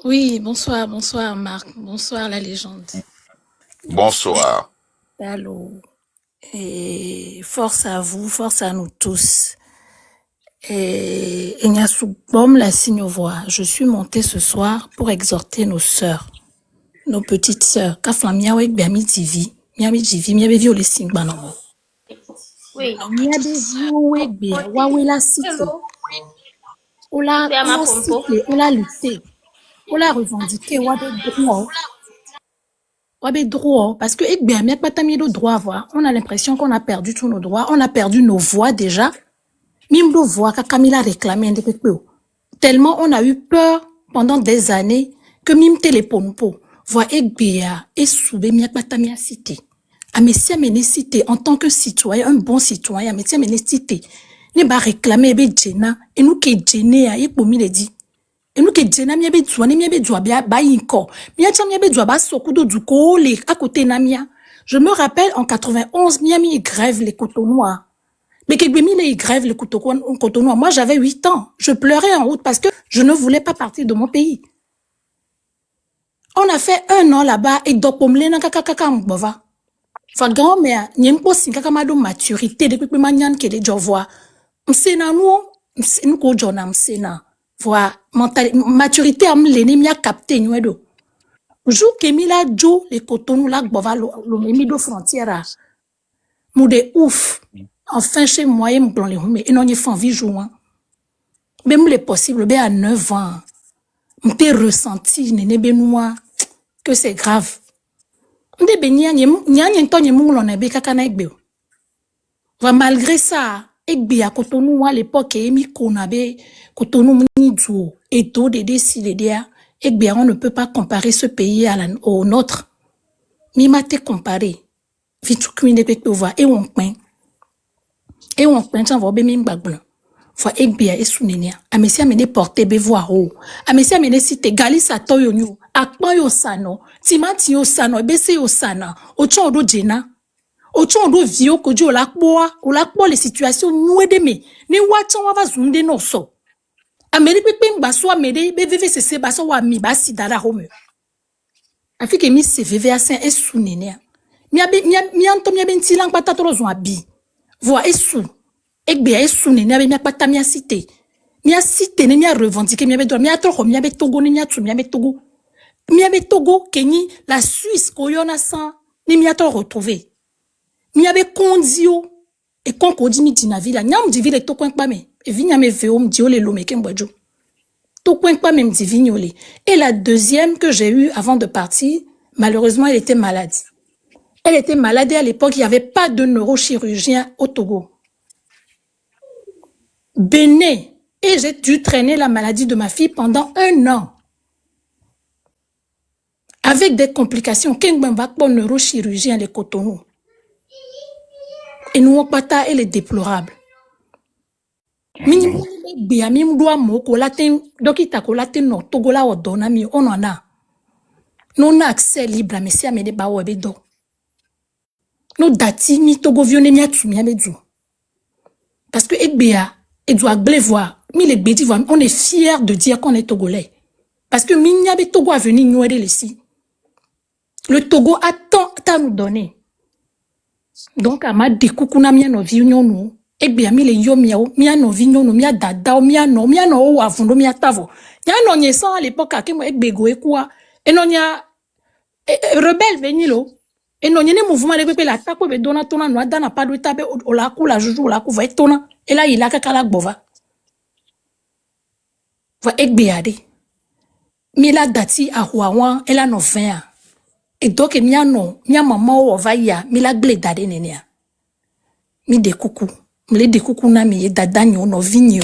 Oui, bonsoir Marc, bonsoir la légende. Bonsoir. Allô. Et force à vous, force à nous tous. Et Ignasu Bom la signe voix. Je suis montée ce soir pour exhorter nos sœurs, nos petites sœurs. Kafla miawe biami TV, miami violé singbanamo. Oui. Miabe violé bia wawe la cité. Ola cité, ola lutter, ola revendiquer wabe droit, parce que le droit voir. On a l'impression qu'on a perdu tous nos droits, on a perdu nos voix déjà. Même nos voix que Camilla réclamait tellement on a eu peur pendant des années que même téléphone pour voir Egbea et soube miakbatamia cité. Amesia mene cité en tant que citoyen, un bon citoyen, amesia mene cité. Ne ba réclamer be djena et nous que djene a yepomi le dit. Et nous que djena miabe djouane miabe djouabia ba yinko. Miacha miabe djouaba sokudo djuko le à côté namia. Je me rappelle en 91 miami grève les Cotonois. Mais que les grève les Cotonois. Moi j'avais 8 ans. Je pleurais en route parce que je ne voulais pas partir de mon pays. On a fait 1 an là-bas et dopomle na kakaka mbova. Fa grand-mère, nyempo singa kamado maturité depuis que manyan ke de jovoa. Msena nous ko jona msena. Voa maturité am lene mia capté nwedo. Jou kemila jo les Cotonou la gbova lo memido frontière. Moude ouf. Enfin chez moi et m'blon les hume et non y fan vie jouant. Même les possible be à 9 ans. M'te ressenti nene benoua que c'est grave. M'te benya nyanya to nyemou l'on be kakana ekbe. Malgré ça, ekbe à Cotonou à l'époque emi konabe Cotonou mnidzo et do de décider dia ekbe on ne peut pas comparer ce pays au nôtre. Mi mate comparer. Vitu kwinde ekbe voa et on pen. Et on pen t'en voa be mi mbagblan. Fois ekbe a esunenia. Amesia mene porter be voa ho. Amesia mene cité galisa toyo nyu. Akpan yo sano. Timati yo sano. Ebese yo sana. Ocho odo jena. Ocho odo vio kojo olakpo les situations nouedeme. Ni wachan wava zunde no so. Ameri pepe mbaso amere be veve sese baso wa mi basi dara home. Afike mi se veve asen esunenia. Mianto miabe ntilang patatoro zon abi. Voa esu. Ekbe esu nene abe miakpata mia cité. Mia cité ne mia revendiquer miabe droit. Mia toro miabe Togo ne mia tu miabe Togo. Miabe Togo Kenya, la Suisse koyona san ne mia toro retrouver. Miabe kondio et konko di mi dinavila. Nyam di vile to kwenkpa me. E vinya me veo mdio le lome kembwejo. To kwenkpa me mdi vignole. Et la deuxième que j'ai eue avant de partir, malheureusement elle était malade. Elle était malade et à l'époque il n'y avait pas de neurochirurgien au Togo. Béné. Et j'ai dû traîner la maladie de ma fille pendant 1 an. Avec des complications. Qu'un va pour neurochirurgien les Cotonou. Et nous, pata, elle est déplorable. Minimum, biamim doit moko latin, dokita ko latin no, togola o donami, on en a. Non accès libre, mais si amede ba webedo. No dati, mi togo vione mi atu mi amedu. Parce que Ekbea, et doit voir, mi les bédi on est fiers de dire qu'on est togolais. Parce que mi nyabe Togo a venu nous aider ici. Le Togo a tant à nous donner. Donc, à ma découkuna mia no vignon nous. Ekbea mi le yo miao, mia no vignon nous, mia dada, mia no o avundo, mia tavo. Y'a non yesan à l'époque, à qui moi ekbego et quoi. Et non y'a rebelle venilo. Et non, il y a un mouvement de peuple, la tape, be dona tona, no adana pas de tape, o la kou, la joujou, la kou, va être tona. Et là, il a kakala bova. Va être béade. Mila dati a huawan, elle a no 20 ans. Et donc, mia no, mia maman o va ya, mila gle dade nenia. Mi de coucou. Mle de coucou na mi dadanyo, no vigno.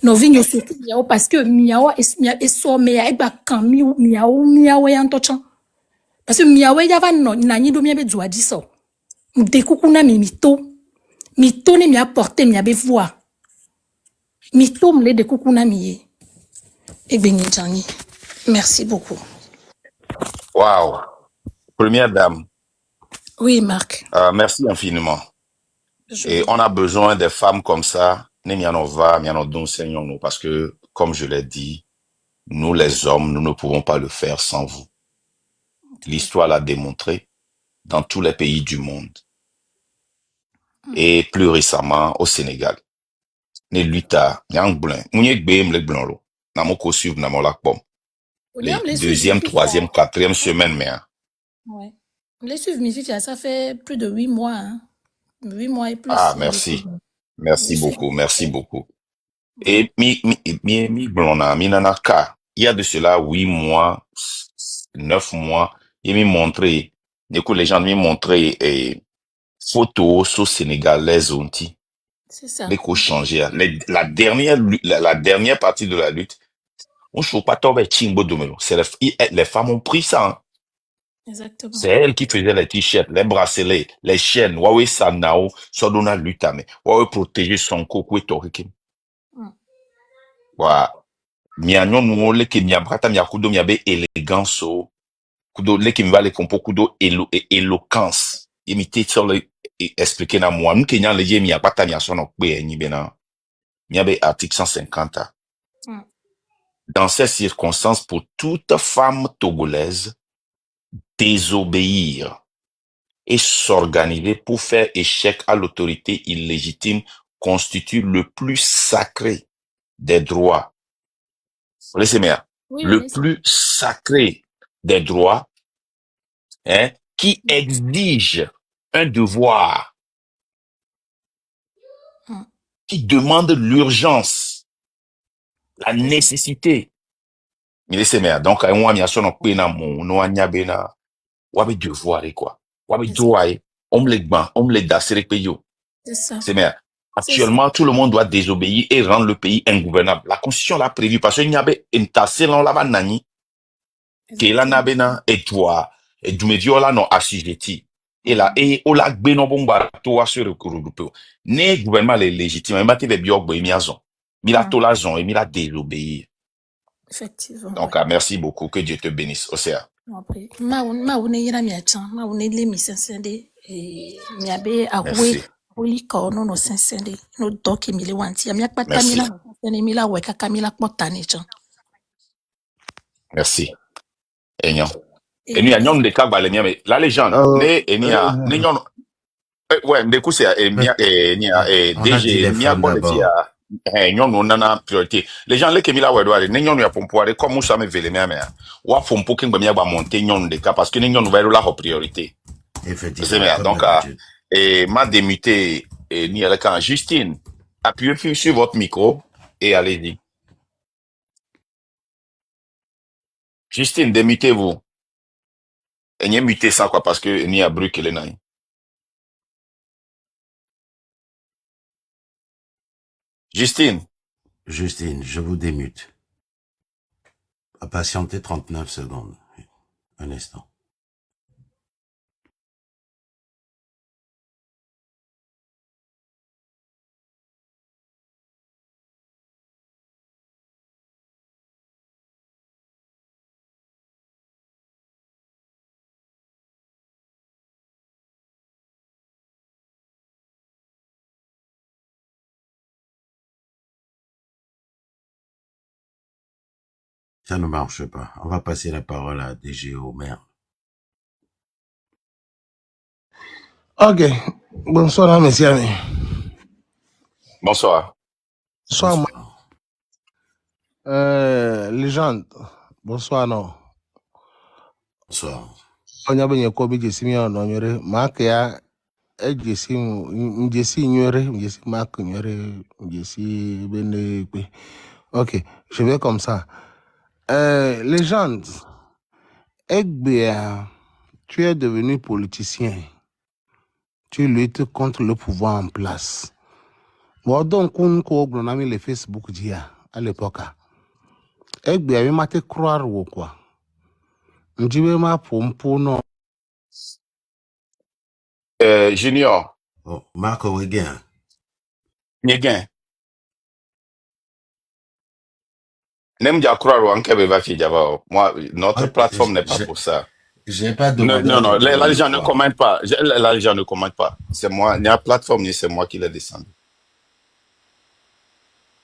No vigno surtout miao, parce que miao est somme ya, eba kan miao ya antochan. Parce que miao ya va no, nani do mia be zouadi so. De coucou na mi mito. Mito ne mi a porté, mi a be voir. Mito mle de coucou na mi. Et benye jani. Merci beaucoup. Wow. Première dame. Oui, Marc. Merci infiniment. Et on a besoin des femmes comme ça. Parce que, comme je l'ai dit, nous les hommes, nous ne pouvons pas le faire sans vous. L'histoire l'a démontré dans tous les pays du monde. Et plus récemment au Sénégal. Les deuxième, troisième, quatrième semaine, mais. Ouais. Les suivre, mes filles, ça fait plus de 8 mois. Hein. 8 mois et plus. Ah, merci. Merci beaucoup, merci beaucoup. Et Minanaka, il y a de cela 8 mois, 9 mois, il m'a montré, les gens m'ont montré photos sur sénégalaises onti. C'est ça. Les co changer. La dernière partie de la lutte, on ne pas tomber chimbo domino. C'est les femmes ont pris ça. Hein. Exactement. C'est elles qui faisaient les t-shirts, les bracelets, les chaînes. Waouh, Sanao, Sodona lutte, mais waouh, protéger son coco et toriki. Waouh. Mianyo nuole ke miabrata miakudo miabe élégance kudo le ke miba le kompo kudo éloquence imité sur le expliquer na moi nous kenya le je miabrata miasono pe enyi bena miabe article 150. Dans ces circonstances, pour toute femme togolaise, désobéir et s'organiser pour faire échec à l'autorité illégitime constitue le plus sacré des droits. Laissez-moi. Oui, Le plus sacré des droits, hein, qui exige un devoir, qui demande l'urgence, la nécessité. Mais laissez-moi. Donc, moi, je suis un peu wabe devoir quoi. Wabe droit, on me les dasser payo. C'est ça. C'est bien. Actuellement, tout le monde doit désobéir et rendre le pays ingouvernable. La Constitution l'a prévu parce qu'il y avait une tasse là là nani que la nabena et toi et du medio là non assujetti et là et o la gbe no bomba to wa sur le ne gouvernement est légitime mais mate be bio gbe mi azon mi la to la zon et mi la désobéir. Effectivement. Donc merci beaucoup, que Dieu te bénisse. Océa. Ma une yira mi achan ma une le mi sensende et mi abe akwe Oli ko no no sensende no doki mili wanti mi akpata mi la sensende mi la weka kamila kpotani chan. Merci. Enyon. Et nous avons des cas mais la légende ne nyon ouais de coup c'est DG mia bon dia nyon nana priorité les gens les kemila wedware ne nyon ya pompoire comme ça me vele mea wa pompo king mia ba monter nyon de cas parce que ne nyon va la priorité. Effectivement. Donc ma démuté ni la quand Justine appuyez sur votre micro et allez-y. Justine, démutez-vous. Et n'y a muté ça quoi parce que n'y a bruit que les nains. Justine, je vous démute. Patientez 39 secondes. Un instant. Ça ne marche pas. On va passer la parole à DG Omer. Ok. Bonsoir, messieurs amis. Bonsoir. Bonsoir. Légende. Bonsoir, non. Bonsoir. onye benye ko bi jesi mi ono nyore maka ya ejesi njesi nyore njesi maka nyore njesi bene pe. Ok, je vais comme ça. Légende, Egbea, tu es devenu politicien. Tu luttes contre le pouvoir en place. Bon, donc, on a mis le Facebook d'hier, à l'époque. Egbea, il m'a te croire ou quoi? Je vais ma pompo, non. Junior, Oh, Marco Weguin. Nyegen. Nem dia croire en Kebe va fi Java. Moi, notre plateforme n'est pas pour ça. J'ai pas Non, demandé. non, les gens ne commentent pas. Les gens ne commentent pas. C'est moi, il y a plateforme, c'est moi qui l'ai descendu.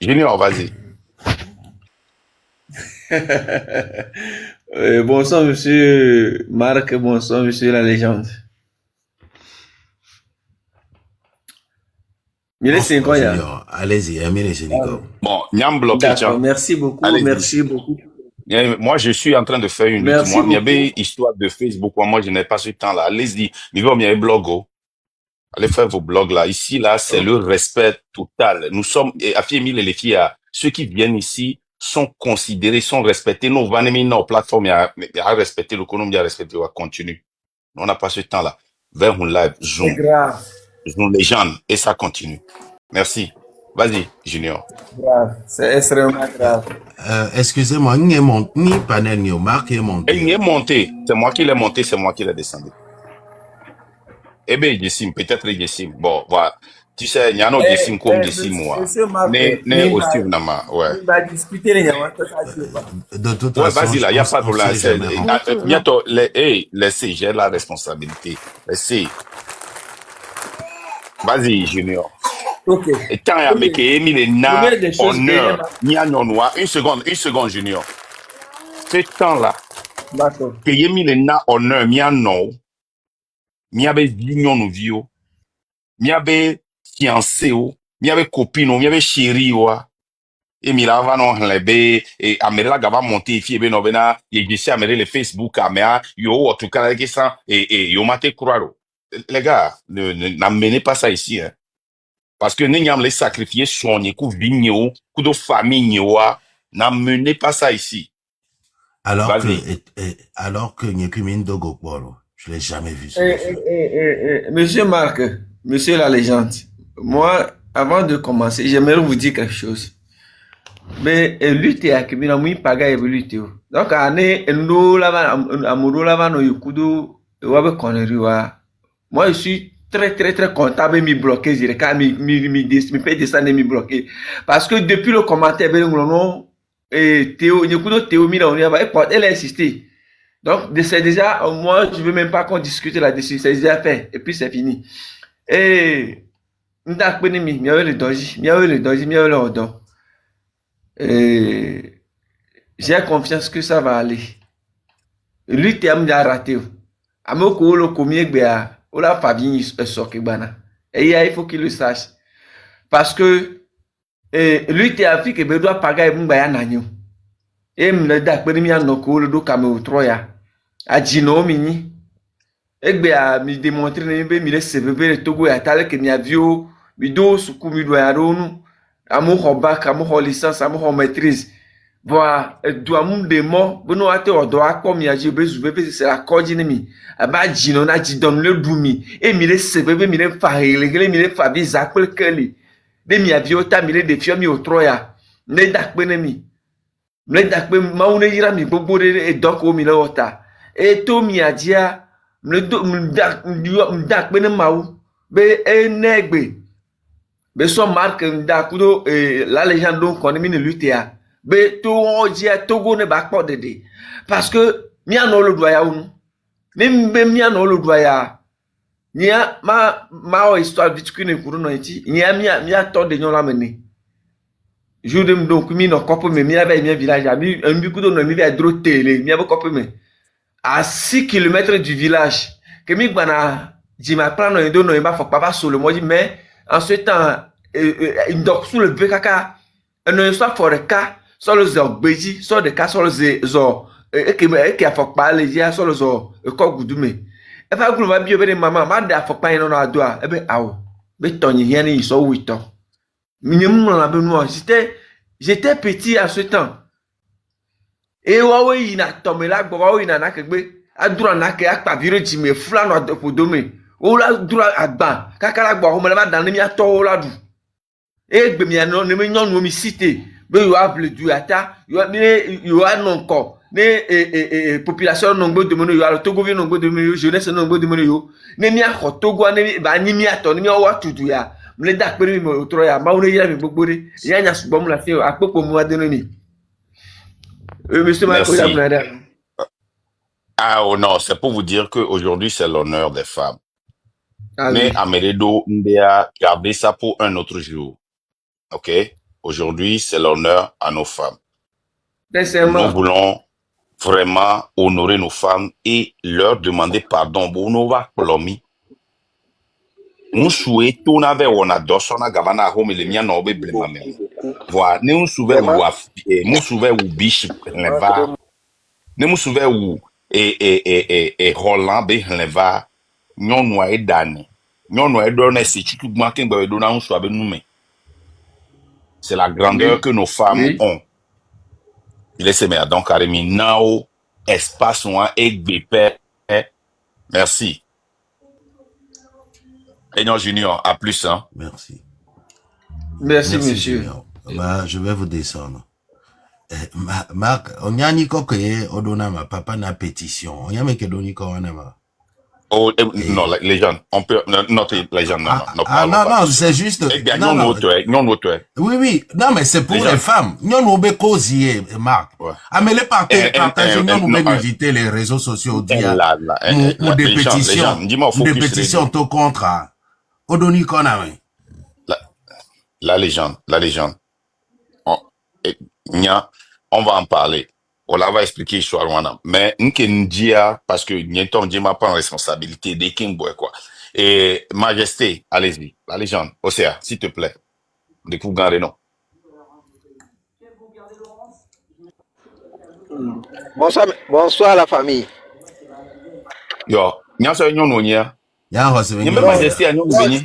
Junior, vas-y. Bonsoir, monsieur Marc. Bonsoir, monsieur la légende. Junior, allez-y, Amine Nico. Bon, Niam bloqué, D'accord, merci beaucoup, merci beaucoup. Moi, je suis en train de faire une lutte. Moi, il y avait histoire de Facebook. Moi, je n'ai pas ce temps-là. Allez-y. Mais bon, il y a un blog. Allez faire vos blogs là. Ici, là, c'est le respect total. Nous sommes, à Fiemil et les filles, ceux qui viennent ici sont considérés, sont respectés. Nous, vanemi, nos plateformes, il y a respecté l'économie, il y a respecté, on va continuer. On n'a pas ce temps-là. Vers un live, Zoom. C'est grave. Zoom les gens, et ça continue. Merci. Vas-y, Junior. Grave. C'est extrêmement grave. Excusez-moi, ni panel ni Marc est monté. Il est monté. C'est moi qui l'ai monté, c'est moi qui l'ai descendu. Eh bien, Jessim, peut-être Jessim. Bon, voilà. Tu sais, il y a un Jessim comme Jessim, moi. Ne aussi, ouais. On va discuter, les gens. De toute ouais, façon, vas-y, là, il n'y a pas de problème. Bientôt, laissez, j'ai la responsabilité. Laissez. Vas-y, Junior. Ok. Et quand il y a mec qui mis les na honneur, une seconde, Junior. Ce temps-là, d'accord. Que y mis les na honneur, non. Mi avait vignon nous vio, mi avait fiancé o, mi avait copine o, mi avait chéri o, et mi la va non lebe, et amere gava monter fi ebe no bena, y gisi amere le Facebook amea, yo en tout cas que ça, et yo mate croire. Les gars, n'amenez pas ça ici, hein. Parce que nous avons les sacrifiés soignés, coup vigno, coup de famille, n'amenez pas ça ici. Alors que Nyekumin Dogokboro, je l'ai jamais vu. Monsieur Marc, monsieur la légende, moi, avant de commencer, j'aimerais vous dire quelque chose. Mais lutter à Kibina Mui Paga et lutter. Donc, année, moi, je suis très content de me bloquer. Je me fait descendre et me bloquer. Parce que depuis le commentaire, Théo, elle a insisté. Donc, c'est déjà, moi, je veux même pas qu'on discute là-dessus. C'est déjà fait. Et puis, c'est fini. Et, j'ai confiance que ça va aller. Lui, t'es amené à rater. Amoko, le comier, béa, ou la famille, bana. Et il faut qu'il le sache. Parce que, lui, t'es Afrique, et doit payer mon bayan agneau. Et me dak beni a noko le do kameo troya. A jino mini. Egbe a mi démontrer ne be mi le sevebe le Togo ya tale que mi avio mi do suku mi do ya ronu. Amu ho bac, amu ho licence, amu ho maîtrise. Voilà, do amu de mo, bono ate o do akpo mi aji bezu bebe c'est la koji ne mi. Aba jino na jidon le dumi. Et mi le sevebe mi le fa mi le fa bi zakpel keli. De mi avio ta mi le defio mi o troya. Ne dak beni mi. Mle maune yira mi gbogbo de donc o mi le wota e to mi adia mdak be ne mawu be enegbe be so marque ndakudo la légende donc on mi ne lutter be to odia Togo ne ba kpo dede parce que mi an lo doya unu be mi an lo doya nia ma histoire vitkune kuru no iti nia mi to de nyon la meni. Je dis donc mi no copo me mi avait mi village ami un biku do no mi va dro télé mi abo copo me à 6 km du village que mi gbana jima plan no ndo no ba fo papa solo mo dit mais en ce temps donc sous le bekaka no soit for ka sur le zo beji sur de ka sur le zo eke afɔkpa le dzi asɔ le zɔ ekɔ gudu me eƒe aglo va bio be ne mama ma ɖe afɔkpa yi nɔ adoa ebe awo be tɔnyi hiã ne yi sɔ wu tɔ nye mu mlɔna be nua j'étais petit à ce temps et wawo yina tɔme la gbɔ wawo yina nake gbe adura nake akpa vi ɖe dzime fla nɔ ƒodo me wo la dura agba kaka la gbɔ xɔme la va da ne miatɔwo la ɖu eye gbe mianɔ ne me nyɔnuwo mi si te be yewoa ble du ata yewoa nɔ ŋkɔ ne population nɔ ŋgbe dome ne yewo alo togovi nɔ ŋgbe dome ne yewo jeunesse nɔ ŋgbe dome ne yewo ne miaxɔ togoa ne ba nyi miatɔ ne miawo atu du ya mle da akpe ne mi me trɔ ya mawu ne yra mi gbogbo ɖe ya nya sugbɔ mu le afi akpekpo mu ade ne mi monsieur Michael. Ah oh non, c'est pour vous dire que aujourd'hui c'est l'honneur des femmes. Mais Amélédo Ndea, gardez ça pour un autre jour. Ok? Aujourd'hui, c'est l'honneur à nos femmes. Nous voulons vraiment honorer nos femmes et leur demander pardon. Bon, nous va plomi. Nous souhaitons on avait on a dosona gavana home le mia no be blema me. Voilà, nous souhaitons nous souhaitons bishop leva. Nous souhaitons et Roland be leva. Nyɔnu a dani. Nyɔnu a donné si tu gma ken ba dona on soit be nous mais. C'est la grandeur que nos femmes ont. Laissez-moi donc Karimi nao espace moi et bépé. Merci. Aignan Junior, à plus hein. Merci. Merci monsieur. Junior. Bah, je vais vous descendre. Marc, on y a ni coquille, on donne ma papa na pétition. On y a mais que donne quoi ma. Oh non, les gens, on peut non les gens non. Non, c'est juste non. Oui, non mais c'est pour les femmes. Non on be causer Marc. Mais les partager non on be éviter les réseaux sociaux dia. Ou des pétitions tout contre. On donne quoi na la légende. On va en parler. On va expliquer sur Rwanda. Mais Nkendia, parce que Nyenton Djima prend responsabilité des Kingboy, quoi. Et Majesté, allez-y. La légende. Océa, s'il te plaît. Découvre garder non. Bonsoir la famille. Yo, Nyan se nyon nou nya. Non, Majesté a nyon venu.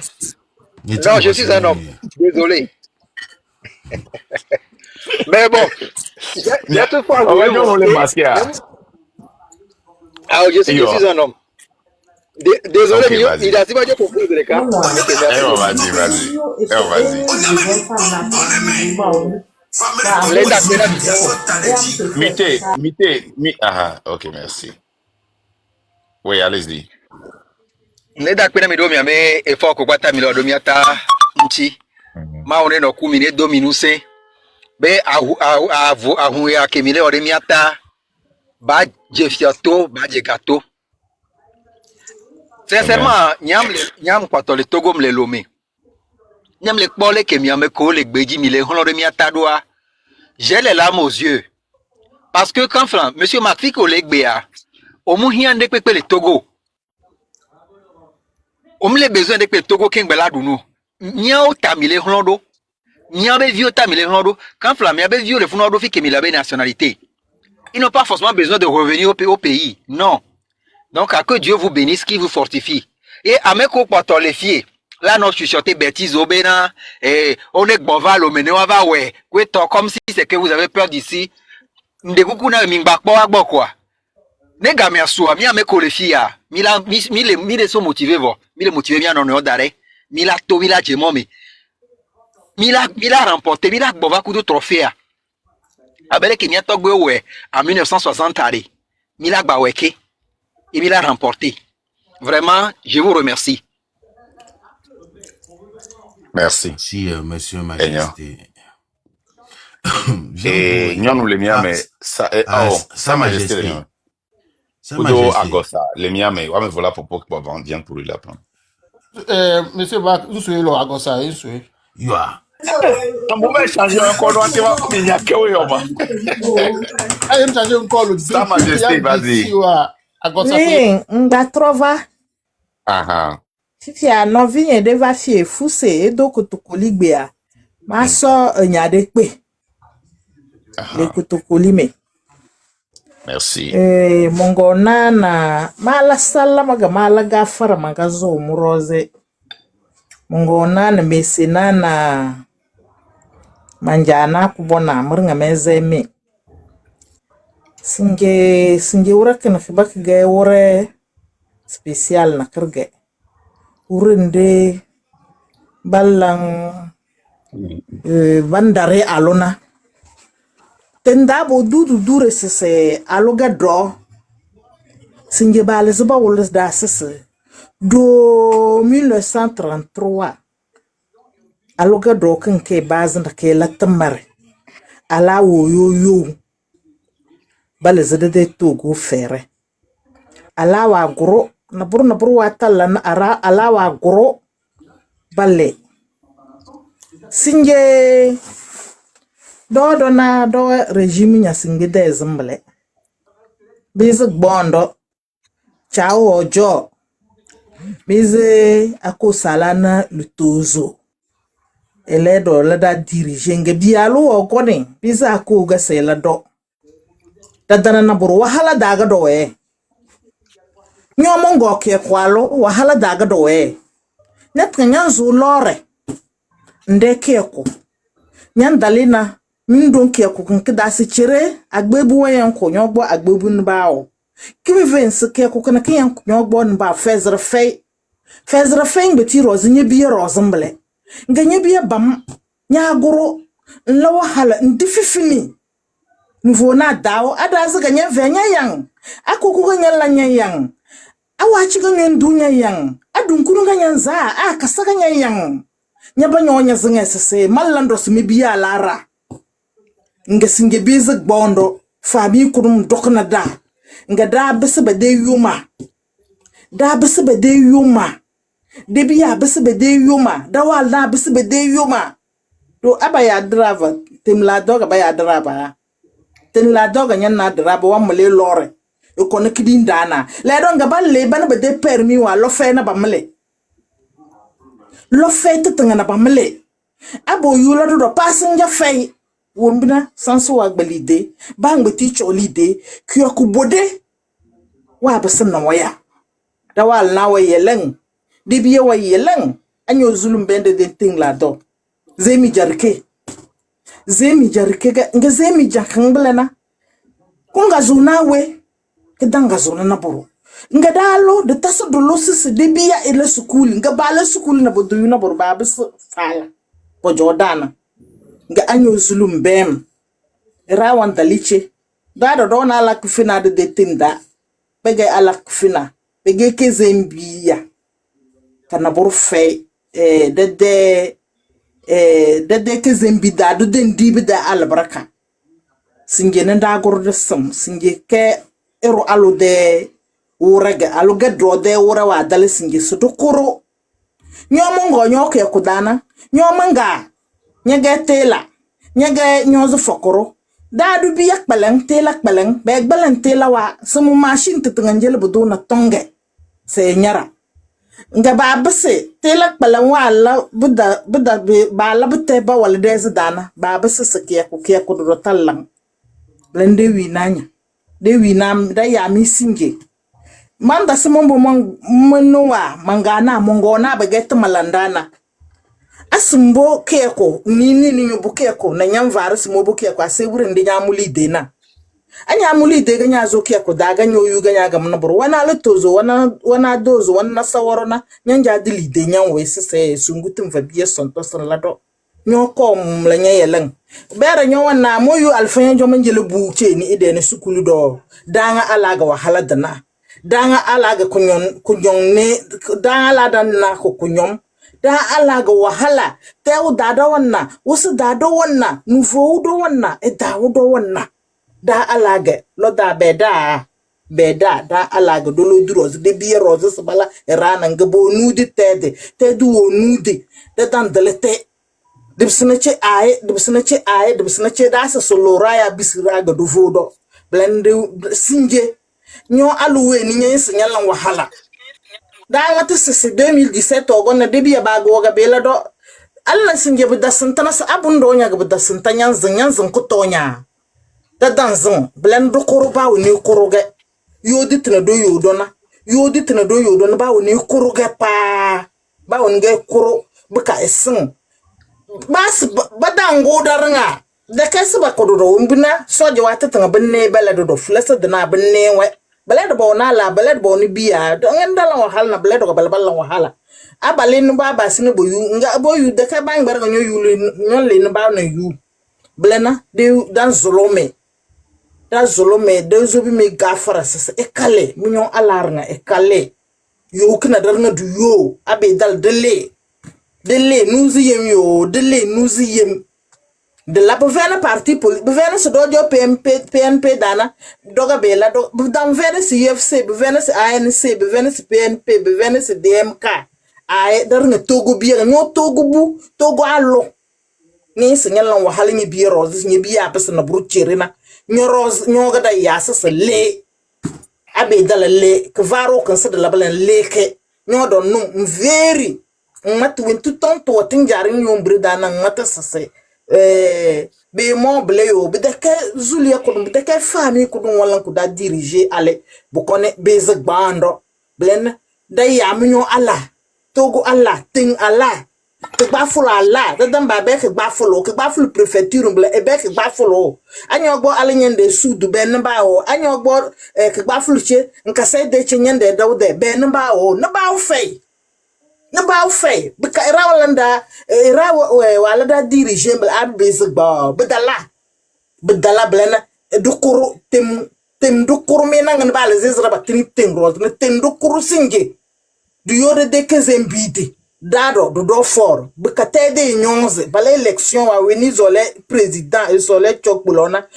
Non, je suis un homme. Désolé. Mais bon, j'ai toutefois je suis un homme. Désolé, okay, il a dit que pour le cas. Ok, merci. Oui, allez-y. Neda kwena mi domi ame efo ko gbata mi lo domi ata nchi. Ma one no ku mi ne domi nu se. Be ahu ya kemile ore mi ata ba je fiato ba je gâteau. Sincèrement, nyam kwato le Togo mle lomé. Nyam le kpole ke mi ame ko le gbeji mi le honore mi ata doa. J'ai les larmes aux yeux. Parce que quand monsieur Mafiko le gbea, o mu hian de pepe le Togo. On me les besoin de Togo Kingbela Dounou. Niao tamile hondo. Niabe vieux tamile hondo. Quand Flamiabe vieux le fondo fi kemilabe nationalité. Ils n'ont pas forcément besoin de revenir au pays. Non. Donc, à que Dieu vous bénisse, qui vous fortifie. Et à mes copains, les filles, là, non, je suis sorti bêtise au Bénin, et on est boval au Ménéwava, ouais. Comme si c'est que vous avez peur d'ici. Ndekukuna mingbakbo quoi. Nega mi asua mi ameko le fia mi le so motivé vo mi le motivé mi anon d'arrêt mi la to mi la jemo mi la remporté mi la bova coup de trophée abele ki mi atogbe we en 1960 ari mi la gba weke et mi la remporté. Vraiment, je vous remercie. Merci. Si monsieur Majesté. Et nous les miens mais ça sa majesté. Kudo agosa, les miens mais ouais mais voilà pour vendre bien pour lui la prendre. Monsieur Bak, vous soyez là agosa, vous soyez. Yoa. On va changer encore on va mais ya que oui on va. Allez changer encore le Sa majesté vas-y. Agosa. Oui, nga trova. Aha. Fifi a novinye deva fie fuse edo kotokoli gbea. Ma so nyade pe. Le kotokoli me. Merci. Mongona na mala sala maga mala gafara magazo muroze. Mongona na mesina na manjana kubona mringa mezeme. Singe ura kena khibak ge ure special na kirge. Urinde balang bandare alona. Tenda bo dudu dure sese aloga draw. Singe bale zuba woles da sese. Do 1933. Aloga draw kenke bazin da ke latamare. Ala wo yo. Bale zede de togo fere. Ala wa gro. Naburu wa tala na ara ala wa gro. Bale. Singe do na do regime nya singe de zimble. Bizik bondo. Chao ojo. Bize ako salana lutozo. Ele do la da dirige nge bialu okoni. Bize ako ga sela do. Dadana na buru wahala daga do Nyomongo ke kwalo wahala daga do Net nyanzu lore. Nde keko. Nyan dalina mindon keko kida si chire agbebu wayan ko nyogbo agbebu nbao. Kimi vense keko kana kiyan nyogbo nba fezre fey ngeti rozi nye biye rozimble. Nga nye biye bam nyaguro nla wahala ndififini. Nouveau na dawo adaza ganya venya yang. Akuku ganya lanya yang. Awachi ganya ndunya yang. Adunkuru ganya nza. Kasa ganya yang. Nyaba nyonya zinga sese. Malando simibiya lara. Nga singe bizik bondo. Fabi kurum dokna da. Nga da bese bede yuma. Debiya bese bede yuma. Dawal na bese bede yuma. Do abaya drava. Timla doga baya drava. Ten la doga nyan na draba wa mele lore. Yo kono kidin dana. La donga ba le bana be de permis wa lo fe na ba mele. Lo fe tetanga na ba mele. Abo yula do passenger fe. Wombina sanso wa gbalide. Bang beti cholide. Kyo kubode. Wa basan na waya. Dawal na wa yeleng. Dibiye wa yeleng. Anyo zulum bende den ting la do. Zemi jarke. Zemi jarikega nga zemi jakanglena kunga zona we kedanga zona na buru nga dalo de taso do losis de biya ele school nga bala school na bodo yuna buru babis fala po jordana nga anyo zulum bem rawan daliche dado do na la kufina de tinda bege ala kufina bege ke zembiya kana buru fe de ke zembida do den dibida albaraka singe nda gordo sam singe ke ero alu de urega alu ge do de ura wa dal singe sudo kuro nyomongo nyoke kudana nyomanga nyege tela nyege nyozo fokoro dadu biya kpalen tela kpalen be gbalen tela wa sumu machine tutungangele budu na tonge se nyara nga ba bese tela kpalan wala buda ba la bute ba wala deze dana ba bese sake ko do tallan blende winanya de winam da ya mi singe manda semombo manwa mangana mongona ba get malandana asumbo keko ni nyubu keko na nyamvara simobo keko asebure ndi nyamuli dena anya muli de ganya zo keko daga nyoyu ganya ga mnabro wana letozo wana dozo wana sawarona nyanja dili de nyanwe sese sungutum fabiye sonto sonlado nyoko mlanya yelen bere nyowana moyu alfanya jo manjele buche ni ide ne sukulu do danga alaga wahala dana danga alaga kunyon ne danga alaga na ko kunyom da alaga wahala tewu dada wanna wusu dada wanna nuvo do wanna dawo do wanna da alaga lo da beda da alaga do lo duroz de biye roze sabala rana ngabo nudi tedu wo nudi de dan delete dibsinache aye da sa solora ya bisira ga do vodo blende sinje nyo aluwe ni nyen sinyalan wahala da ngati sisi 2017 ogona de biye ba go ga bela do alla sinje bu da santana sa abundo nya ga bu da santanyan zanyan zan kutonya da danzon blen do koro ba woni koro ge yodi tna do yodona yodi tna do yodona ba woni koro ge pa ba woni ge koro buka esin bas badango daranga da kasu ba kodo do mbina soje wata tanga benne bela do flesa dana benne we bela do bona la bela do boni biya do ngenda la wahala na bela do bela bala wahala abalin ba basine boyu nga boyu de ka bang bar nyo yulu nyon le ba na yu blena de dan zolome de zobi me gafara sasa ekale minyon alarnga ekale yo kna darna du yo abe dal dele nuzi yem yo dele nuzi yem de la bevene parti politique bevene se dojo PNP dana doga bela do dan vene si UFC bevene si ANC bevene si PNP bevene si DMK ay darna togo biya nyo togo bu togo allo ni sinyalan wahala ni biya roses ni biya pesa na brucherina nyo rose nyo gada yasa se le abe dala le kvaro kansa de la balen leke nyo don num very mat win tout ton to tinjari nyombre dana mata sase be mo ble yo be de ke zulia ko be de ke fami ko don wala ko da diriger ale bu kone beze gbando blen da ya minyo ala togo ala ting ala ke ba fula ala da dan ba be ke ba fulu prefecture ble e be ke ba fulu anyo gbo ale nyende sudu be nba o anyo gbo ke ba fulu che nka sai de che nyende da de be nba o na ba o fei na ba fay bika rawalanda wala da diriger bel abez ba bedala blena dukuru tem dukuru me nanga ba le zezra ba tem roz ne tem dukuru singe du yode de kezembide dado do for bika tede nyonze bala election wa weni zole président et zole chokbulona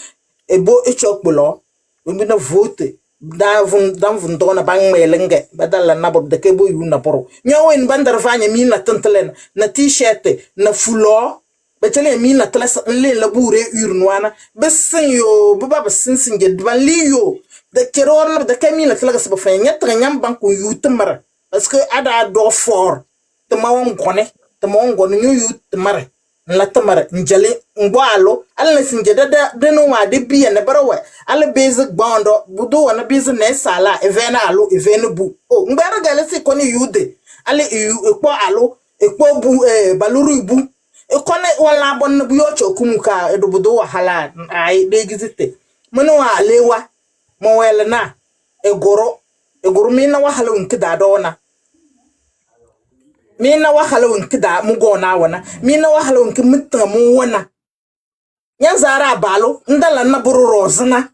e bo e chokbulo we na vote dan vun dona bang melenge badala na bod de kebo yu na poro nyawen bandar fanya mi na tantelen na t-shirt na fulo betele mi na tlas le labure urnoana besin yo baba besin singe dban liyo de keron de kemi na tlas ba fanya tra nyam banku yu tmara parce que ada do fort te mawon gone nyu yu tmara la tamara njale ngwalo ala sinje da no wa de biya na barawe ala basic bondo budo wana business sala evena alo evena bu o ngbara gale se koni yude ala ekpo alo ekpo bu baluru bu ekone wala bon bu yo chokum ka edo budo wahala ai de gizite mono wa lewa mo wele na egoro mina wahala unkida dona mina wahala unkida mugona wana mina wahala unkimta mu wana nyanzara balo ndala na buru rozna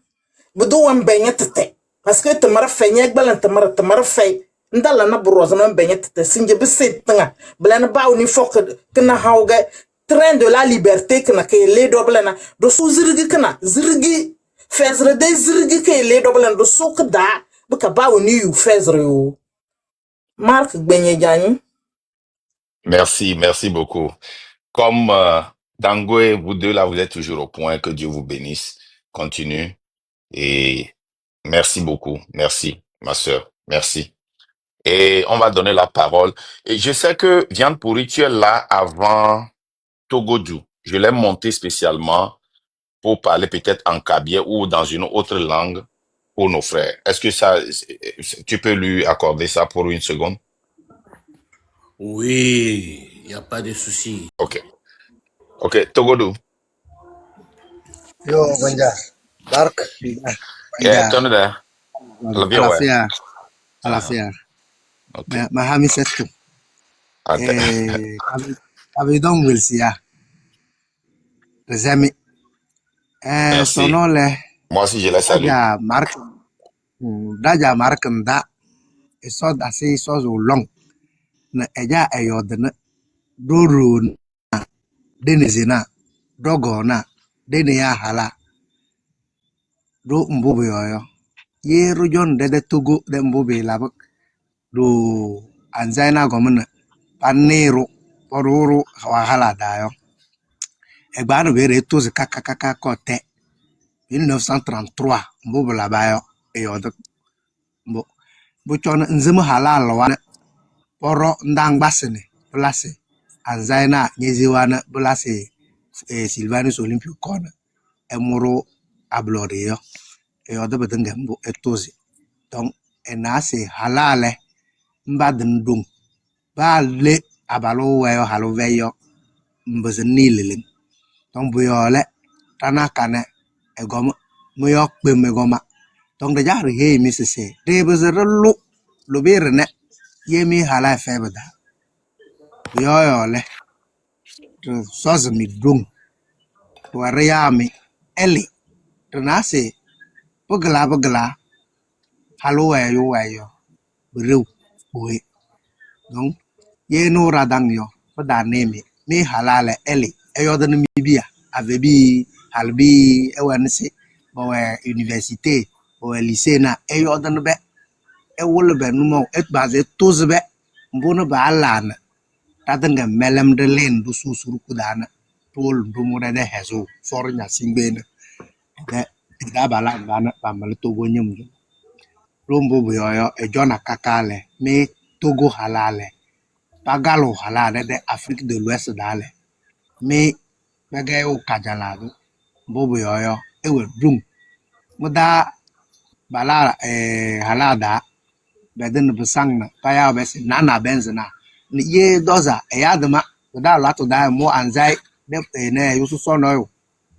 budu wan benye tete parce que tamara fenye gbalan tamara fey ndala na buru rozna benye tete sinje bisetnga blana baw ni fok kana hawga train de la liberté kana ke le doblana do su zirgi kana zirgi fezre de zirgi ke le doblana do sukda buka baw ni yu fezre yo mark benye jani. Merci beaucoup. Comme Dangoe, vous deux là, vous êtes toujours au point. Que Dieu vous bénisse. Continue. Et merci beaucoup. Merci, ma sœur. Merci. Et on va donner la parole. Et je sais que Viande Pourrie, tu es là avant Togodou. Je l'ai monté spécialement pour parler peut-être en kabye ou dans une autre langue pour nos frères. Est-ce que ça, tu peux lui accorder ça pour une seconde? Oui, il n'y a pas de souci. Ok, Togodou. Yo, Banja. Dark. Turn there. Alafia. Mahami setu. Abidon will see ya. Zemi. Sonole. Moi aussi, je la salue. Daja Mark da. Et so da si so long. Na eja ayodna. Duru na. Denizina. Dogo na. Deni ya hala. Do mbubu yoyo. Ye rujon dede Togo de mbubu labak. Do anzaina gomana. Panero. Poruru wahala dayo. Egbano bere tozi kaka kote. 1933 mbubu labayo. Eyodo. Buchon nzimu halal wana. Poro ndang basene. Blase. Anzaina nyeziwana blase. Sylvanus Olympic Corner. Emuro ablorio e odo bedenga mbo etozi donc enase halale mbaden dung ba le abalo weyo halo veyo mbozeni lelen donc boyole tanakane egom moyo pe megoma donc de jar he mi se de bezerlo lo birne yemi hala febada boyole to soz mi dung to reyami eli to nase bugla halo weyo brew boy donc ye no radang yo pada neme mi halale eli eyodan mi bia avebi halbi ewanse bowe université bowe lycée na eyodan be ewol be numo et base tous be mbono ba alana tadanga melem de len du susuru kudana tol ndumo de hezo sornya simbena de da bala ngana pamal togo nyum rombo boyo e jona kakale me togo halale pagalo halale de Afrique de l'Ouest dale me bagayo kajalado bobo yoyo ewe drum muda bala halada beden besangna kaya bes nana benzena ni ye doza eyadma da lato da mo anzai de ne yusu sono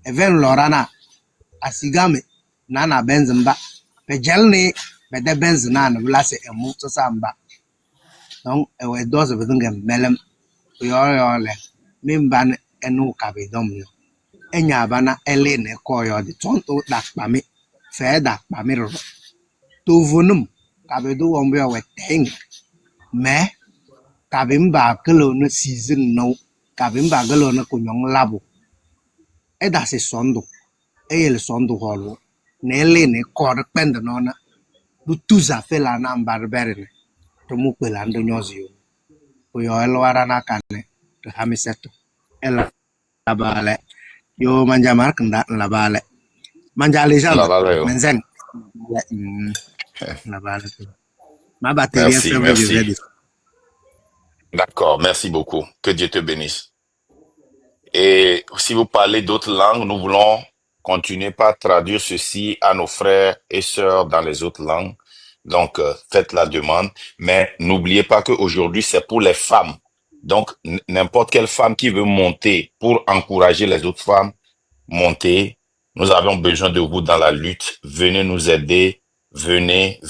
even lorana asigame nana benzemba pejelni bede benzena na blase emu samba donc ewe doza bedunga melem yo le mimban enu kabidom yo enya bana elene koyo di tonto dakpami fe dakpami ro to vonum kabidu wombe weteng me kabimba kelo no season no kabimba gelo no kunyong labo eda se sondo eyel sondo holo nelene kor pende nona du tuza fela na mbarbere to mukela ndo nyozio yo elwara na kane to hamiseto ela labale yo manja mark nda labale manja lejande menzen labale ma batterie est faible, je vais dire. D'accord, merci beaucoup. Que Dieu te bénisse. Et si vous parlez d'autres langues, nous voulons continuer par traduire ceci à nos frères et sœurs dans les autres langues. Donc, faites la demande. Mais n'oubliez pas qu'aujourd'hui, c'est pour les femmes. Donc, n'importe quelle femme qui veut monter pour encourager les autres femmes, montez. Nous avons besoin de vous dans la lutte. Venez nous aider. Venez.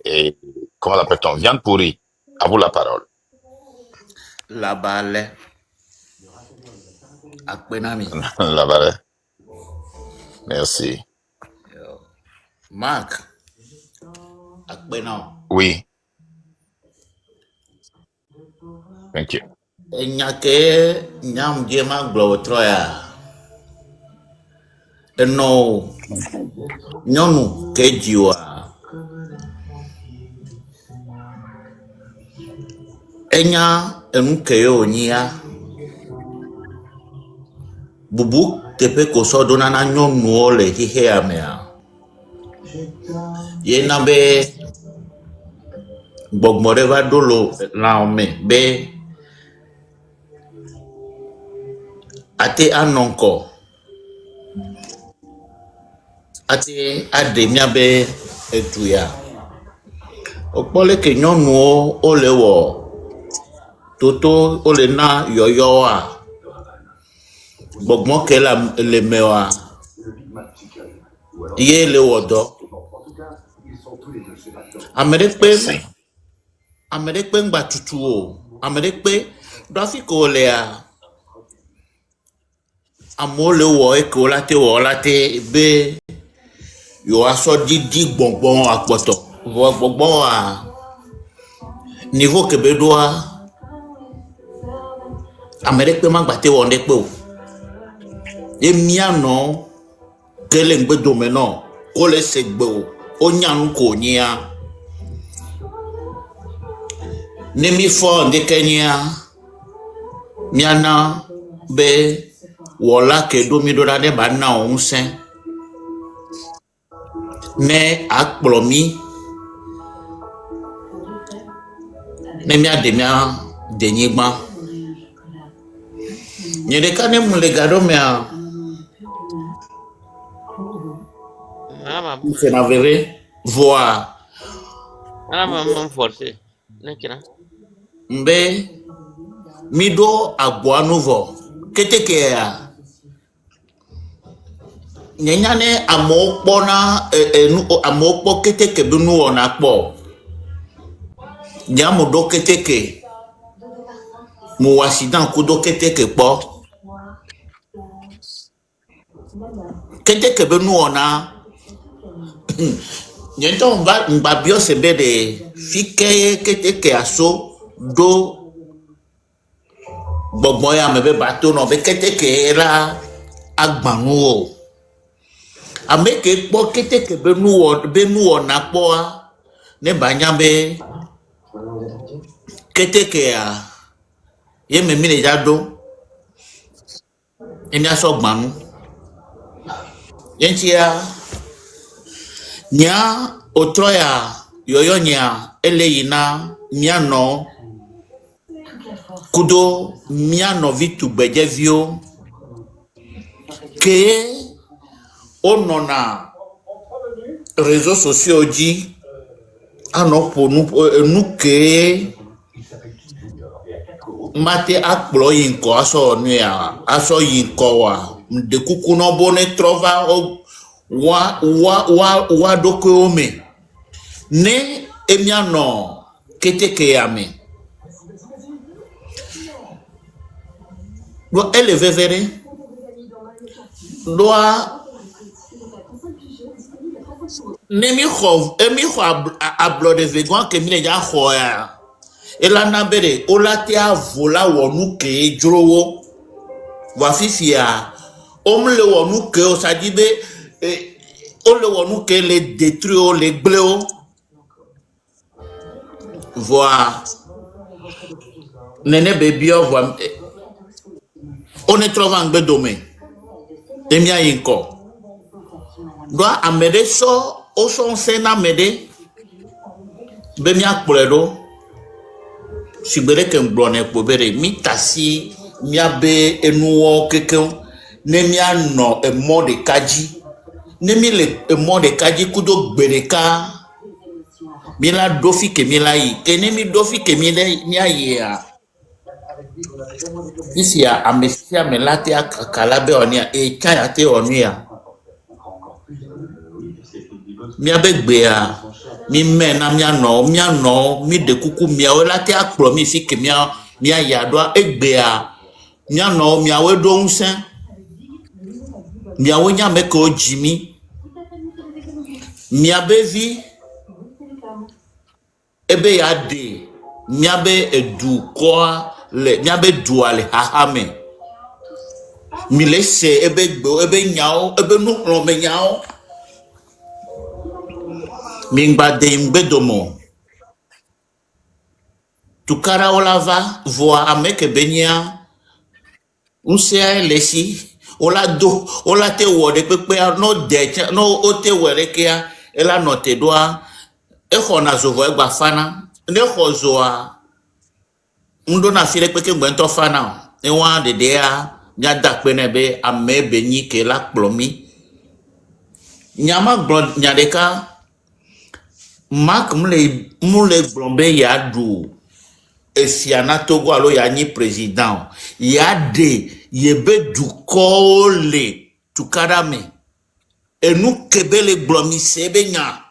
Et comment l'appelle-t-on? Viande pourrie. À vous la parole. La balle. Akbenami. La balle. Merci. Marc. Akbenam. Oui. Thank you. Enyake nyam diema glotroya. Eno nyonu kejiwa. Enya enukeyo nya bubu tepe koso donana nyonu ole hihe amea ye nabe gbogmore va dolo laome be ate anonko ate ademia be etuya opole ke nyonu ole wo toto ole na yoyoa gbogbo kela le mewa ye le wodo amerikpe ngba tutu o amerikpe dafiko le a amole wo eko late be yo aso didi gbogbo apoto gbogbo a niveau kebedoa amerikpe magbate wo ndekpe o emiano kele ngbe domeno ko le segbe o nyanu ko nya nemi fo ndekenya miana be wola ke domido da de ba na onse ne akplomi ne mi ademia denyigba nyede kane mulegado mea C'est la vérité. Voir. Mbe mido agboa nouveau. Keteke ya. Nyenyane amokpo na amokpo keteke binu ona kpo. Nyamu do keteke. Mu wasidan kudo keteke kpo. Keteke binu ona. Nyento mba bio sebe de fike keteke aso do gbogbo ya mebe bato no be keteke la agbanu o. Ameke kpo keteke benu ona kpo a ne banyambe keteke ya ye me mine jado eni aso gbanu yenti ya nya otroya yoyo nya eleyina miano kudo miano vitu bejevio ke onona réseaux sociaux dit anopo nuke mate akplo yinko aso nuya aso yinko wa de kuku no bone trova wa doko ome ne emiano keteke yame do elevevere doa Nemi khov ablo de vegan ke mine ja khoya ela na bere olate avola wonu ke jrowo wa fifia omle wonu ke o sadibe ole wonu ke le détruire le gbleo voa nene bebio voa on est trop en bedome emia yinko doa amede so o son sena mede be mi akpledo sigbere ke mblone pobere mi tasi mi abe enuwo keke ne mi ano emo de kaji ne mi le emo de kaji kudo gbereka mi la dofi ke mi la yi ke ne mi dofi ke mi le mi aye a isi a amesia me late akalabe onia e chaya te onia mi abegbea mi mena mi ano mi de kuku mi awela te akplo mi fi ke mi aya do egbea mi ano mi awedo unsen mi awonya me ko jimi mi abevi ebe ya de mi abe edu ko le mi abe duale hahame mi lese ebe gbo ebe nyao ebe nu me nyao Mingba de mbedomo. Tukara olava voa ameke benya. Unsea lesi. Ola te wode pepe no de no ote werekea. Ela no te doa. Echo na zovo egba fana. Necho zoa. Ndo na file peke mbento fana. Ewa de dea. Nyada kwenebe ame benyi ke la plomi. Nyama glon nyadeka. Mark mule blombe ya du esiana Togo alo ya ni président ya de yebe du kole tukarame enu kebele blomi sebe nya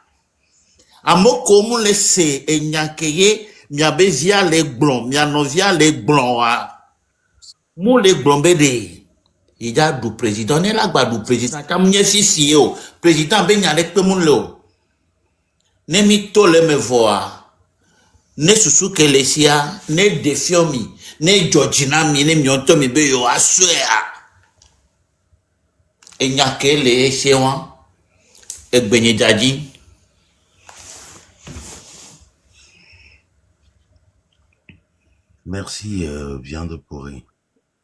amoko mule se enyakeye miabe via le blom mia no via le blom wa mule blombe de ija du président ne la gba du président tamnye fifi o président be nya le pe mule o ne mi tole me voa ne susu kelesia ne defiomi ne georgina mi ne mionto mi be yo aswea enya kele sewa egbenye jaji Merci viande pourrie.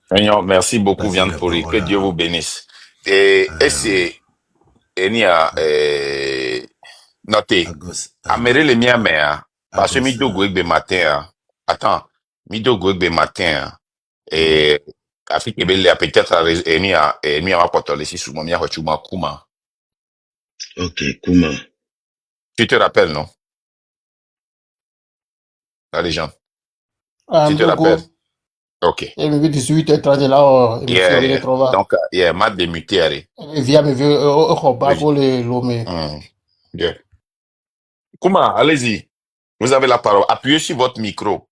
Seigneur, merci beaucoup viande pourrie, que Dieu vous bénisse. Et c'est enia noté amere le mia mea parce que mi dogo egbe matin attends mi dogo egbe matin et afike bele peut-être enia mia wa potole si suma mia hochuma kuma Ok, Kuma. Tu te rappelles, non? La légende. Tu te rappelles? Ok. E mi vedi su 18 là, mi fiori le trova. Donc, m'a démuté, allez. Via mi vieux, bago le lome. Yeah. Kuma, allez-y. Vous avez la parole. Appuyez sur votre micro.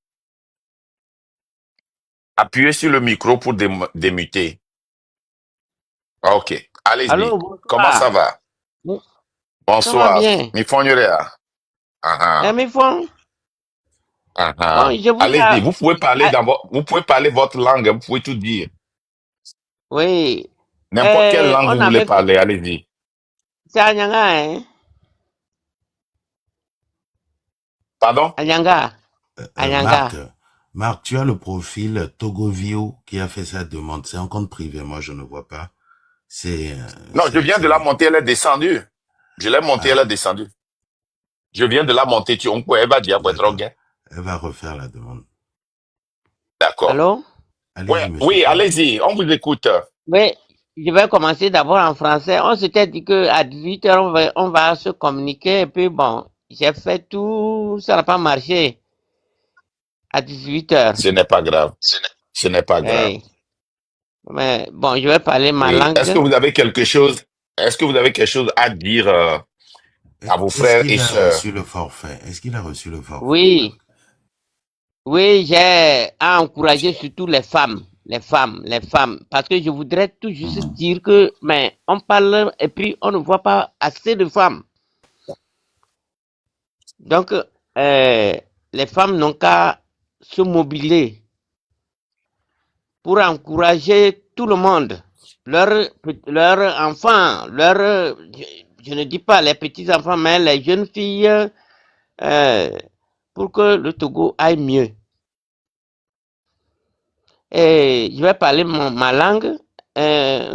Appuyez sur le micro pour démuter. Ok. Allez-y. Allô, bonsoir. Comment ça va? Bonsoir. Ça va bien. Bon, je vous Allez-y, vous pouvez parler vous pouvez parler votre langue, vous pouvez tout dire. Oui. N'importe quelle langue vous voulez parler, allez-y. C'est Anyanga, hein? Pardon? Anyanga. Marc, tu as le profil Togovio qui a fait sa demande. C'est un compte privé, moi je ne vois pas. Non, je viens de la monter, elle est descendue. Je l'ai montée, elle est descendue. Je viens de la monter, elle va dire elle va refaire la demande. D'accord. Allô? Oui, allez-y, on vous écoute. Oui, je vais commencer d'abord en français. On s'était dit qu'à 18h, on va se communiquer. Et puis bon, j'ai fait tout, ça n'a pas marché. À 18h. Ce n'est pas grave. Ce n'est pas grave. Mais bon, je vais parler ma langue. Est-ce que vous avez quelque chose à dire à vos frères et sœurs? Est-ce qu'il a reçu le forfait? Oui. Oui, j'ai à encourager surtout les femmes. Parce que je voudrais tout juste dire que, mais on parle et puis on ne voit pas assez de femmes. Donc, les femmes n'ont qu'à se mobiliser pour encourager tout le monde. Leurs enfants, je ne dis pas les petits-enfants, mais les jeunes filles, pour que le Togo aille mieux. Et je vais parler ma langue. Mais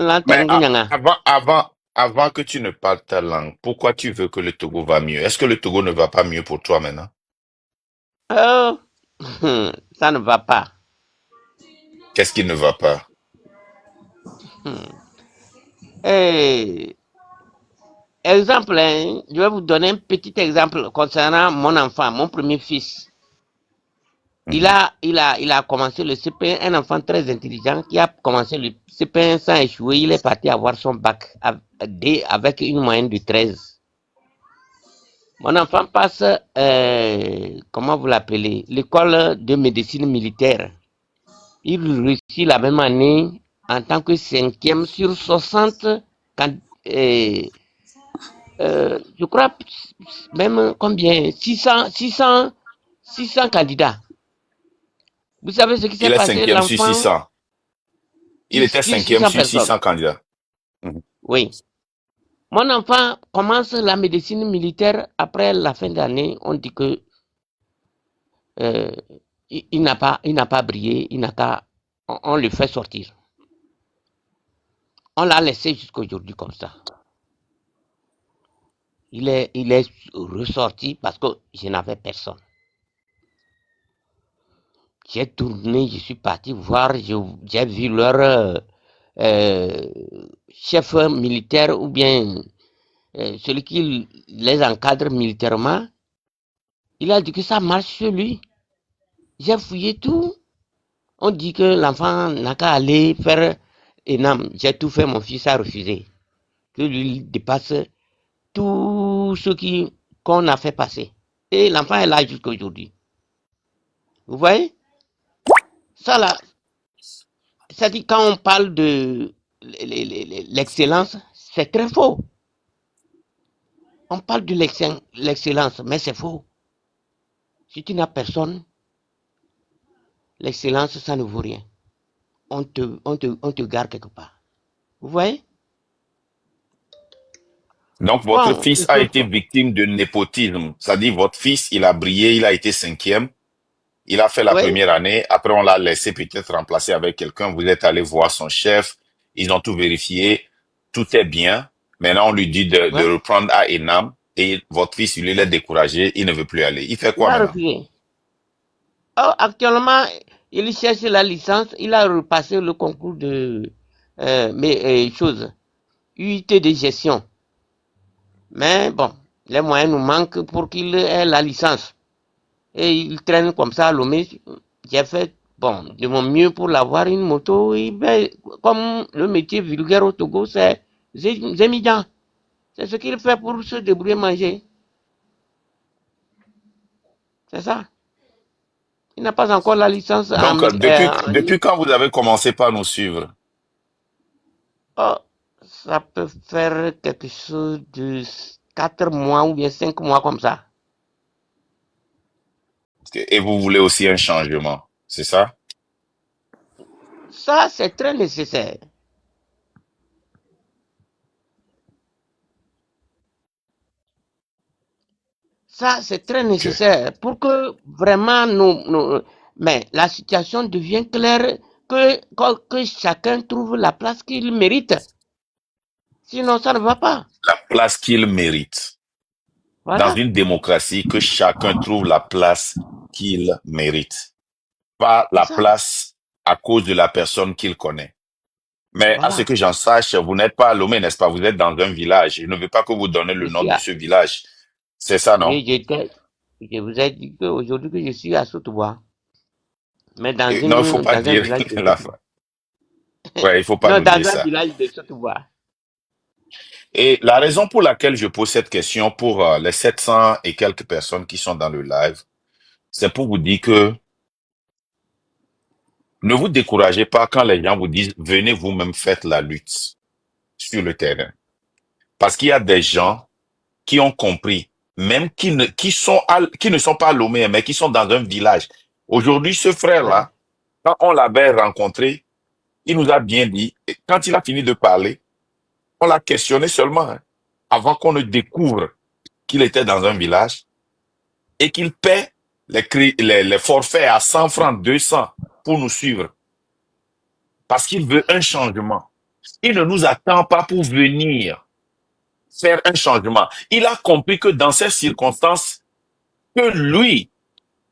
avant que tu ne parles ta langue, pourquoi tu veux que le Togo va mieux? Est-ce que le Togo ne va pas mieux pour toi maintenant? Ça ne va pas. Qu'est-ce qui ne va pas? Exemple, je vais vous donner un petit exemple concernant mon enfant, mon premier fils. Il a commencé le CP1, un enfant très intelligent qui a commencé le CP1 sans échouer. Il est parti avoir son bac avec une moyenne de 13. Mon enfant passe, comment vous l'appelez, l'école de médecine militaire. Il réussit la même année en tant que 5e sur 60, je crois même combien, 600 candidats. Vous savez ce qui s'est passé? Il est 5e sur 600. Il était 5e sur 600 candidats. Oui. Mon enfant commence la médecine militaire après la fin d'année. On dit que il n'a pas brillé, on le fait sortir. On l'a laissé jusqu'aujourd'hui comme ça. Il est ressorti parce que je n'avais personne. J'ai tourné, je suis parti voir, j'ai vu leur chef militaire ou bien celui qui les encadre militairement. Il a dit que ça marche sur lui. J'ai fouillé tout. On dit que l'enfant n'a qu'à aller faire ENAM. J'ai tout fait, mon fils a refusé. Que lui dépasse tout ce qu'on a fait passer. Et l'enfant est là jusqu'à aujourd'hui. Vous voyez? Ça là, c'est-à-dire quand on parle de l'excellence, c'est très faux. On parle de l'excellence, mais c'est faux. Si tu n'as personne, l'excellence, ça ne vaut rien. On te garde quelque part. Vous voyez? Donc, votre fils a été victime de népotisme. C'est-à-dire, votre fils, il a brillé, il a été 5e. Il a fait la première année. Après, on l'a laissé peut-être remplacer avec quelqu'un. Vous êtes allé voir son chef. Ils ont tout vérifié. Tout est bien. Maintenant, on lui dit de reprendre à ENAM. Et votre fils, il est découragé. Il ne veut plus aller. Il fait quoi maintenant? Actuellement, il cherche la licence. Il a repassé le concours de UIT de gestion. Mais bon, les moyens nous manquent pour qu'il ait la licence. Et il traîne comme ça à Lomé. J'ai fait de mon mieux pour l'avoir une moto. Et ben, comme le métier vulgaire au Togo, c'est Zémidan. C'est ce qu'il fait pour se débrouiller manger. C'est ça. Il n'a pas encore la licence. Donc, depuis quand vous avez commencé par nous suivre? Oh, ça peut faire quelque chose de 4 mois ou bien 5 mois comme ça. Et vous voulez aussi un changement, c'est ça? Ça, c'est très nécessaire. Ça, c'est très nécessaire pour que vraiment mais la situation devienne claire, que chacun trouve la place qu'il mérite. Sinon, ça ne va pas. La place qu'il mérite. Voilà. Dans une démocratie, que chacun trouve la place qu'il mérite. Pas la place à cause de la personne qu'il connaît. Mais à ce que j'en sache, vous n'êtes pas à Lomé, n'est-ce pas? Vous êtes dans un village. Je ne veux pas que vous donniez le nom de ce village. C'est ça, non? Oui, je vous ai dit qu'aujourd'hui que je suis à Sotobois. Mais dans non, il ne faut pas dire la fin. Ouais, il ne faut pas nous dire ça. Dans un village de Sotobois. Et la raison pour laquelle je pose cette question pour les 700 et quelques personnes qui sont dans le live, c'est pour vous dire que ne vous découragez pas quand les gens vous disent « Venez vous-même faites la lutte sur le terrain ». Parce qu'il y a des gens qui ont compris, même qui ne sont pas à Lomé, mais qui sont dans un village. Aujourd'hui, ce frère-là, quand on l'avait rencontré, il nous a bien dit, quand il a fini de parler, on l'a questionné seulement, avant qu'on ne découvre qu'il était dans un village et qu'il paie les forfaits à 100 francs, 200 pour nous suivre. Parce qu'il veut un changement. Il ne nous attend pas pour venir faire un changement. Il a compris que dans ces circonstances, que lui,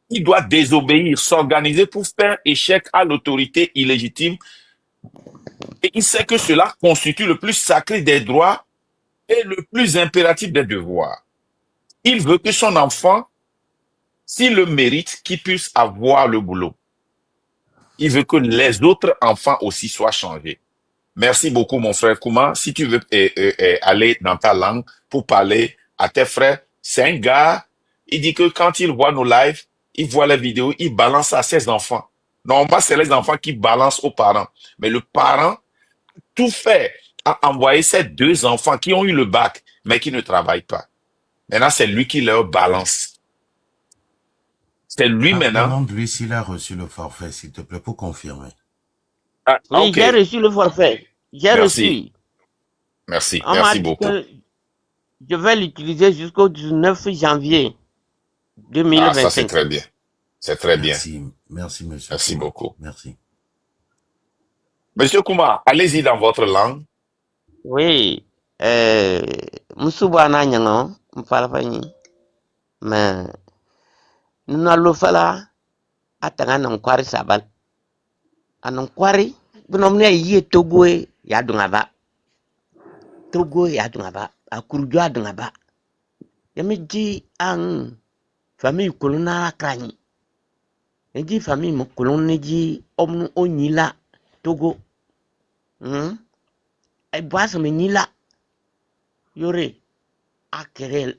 il doit désobéir, s'organiser pour faire échec à l'autorité illégitime. Et il sait que cela constitue le plus sacré des droits et le plus impératif des devoirs. Il veut que son enfant, s'il le mérite, qu'il puisse avoir le boulot. Il veut que les autres enfants aussi soient changés. Merci beaucoup, mon frère Kouma. Si tu veux aller dans ta langue pour parler à tes frères, c'est un gars, il dit que quand il voit nos lives, il voit les vidéos, il balance à ses enfants. Normalement, c'est les enfants qui balancent aux parents. Mais le parent, tout fait, a envoyé ses 2 enfants qui ont eu le bac, mais qui ne travaillent pas. Maintenant, c'est lui qui leur balance. C'est lui maintenant. Demande-lui s'il a reçu le forfait, s'il te plaît, pour confirmer. Ah, oui, okay. J'ai reçu le forfait. J'ai reçu. Merci. Merci beaucoup. Je vais l'utiliser jusqu'au 19 janvier 2025. Ah, ça c'est très bien. C'est très bien. Merci, monsieur. Merci Kouma. beaucoup. Merci. Monsieur Kouma, allez-y dans votre langue. Oui. Musuba na nyango, mfalafani. Mais nous n'allons pas là. Attends, on kwari sabal. Anon kwari. Bunomne yi Togo ya dungaba. Togo ya dungaba. Akurjo ya dungaba. Yamiji ang famille kolona krani. Eji famille mo kolone ji omnu onyila Togo. Ai boise me nyila. Yore akerel.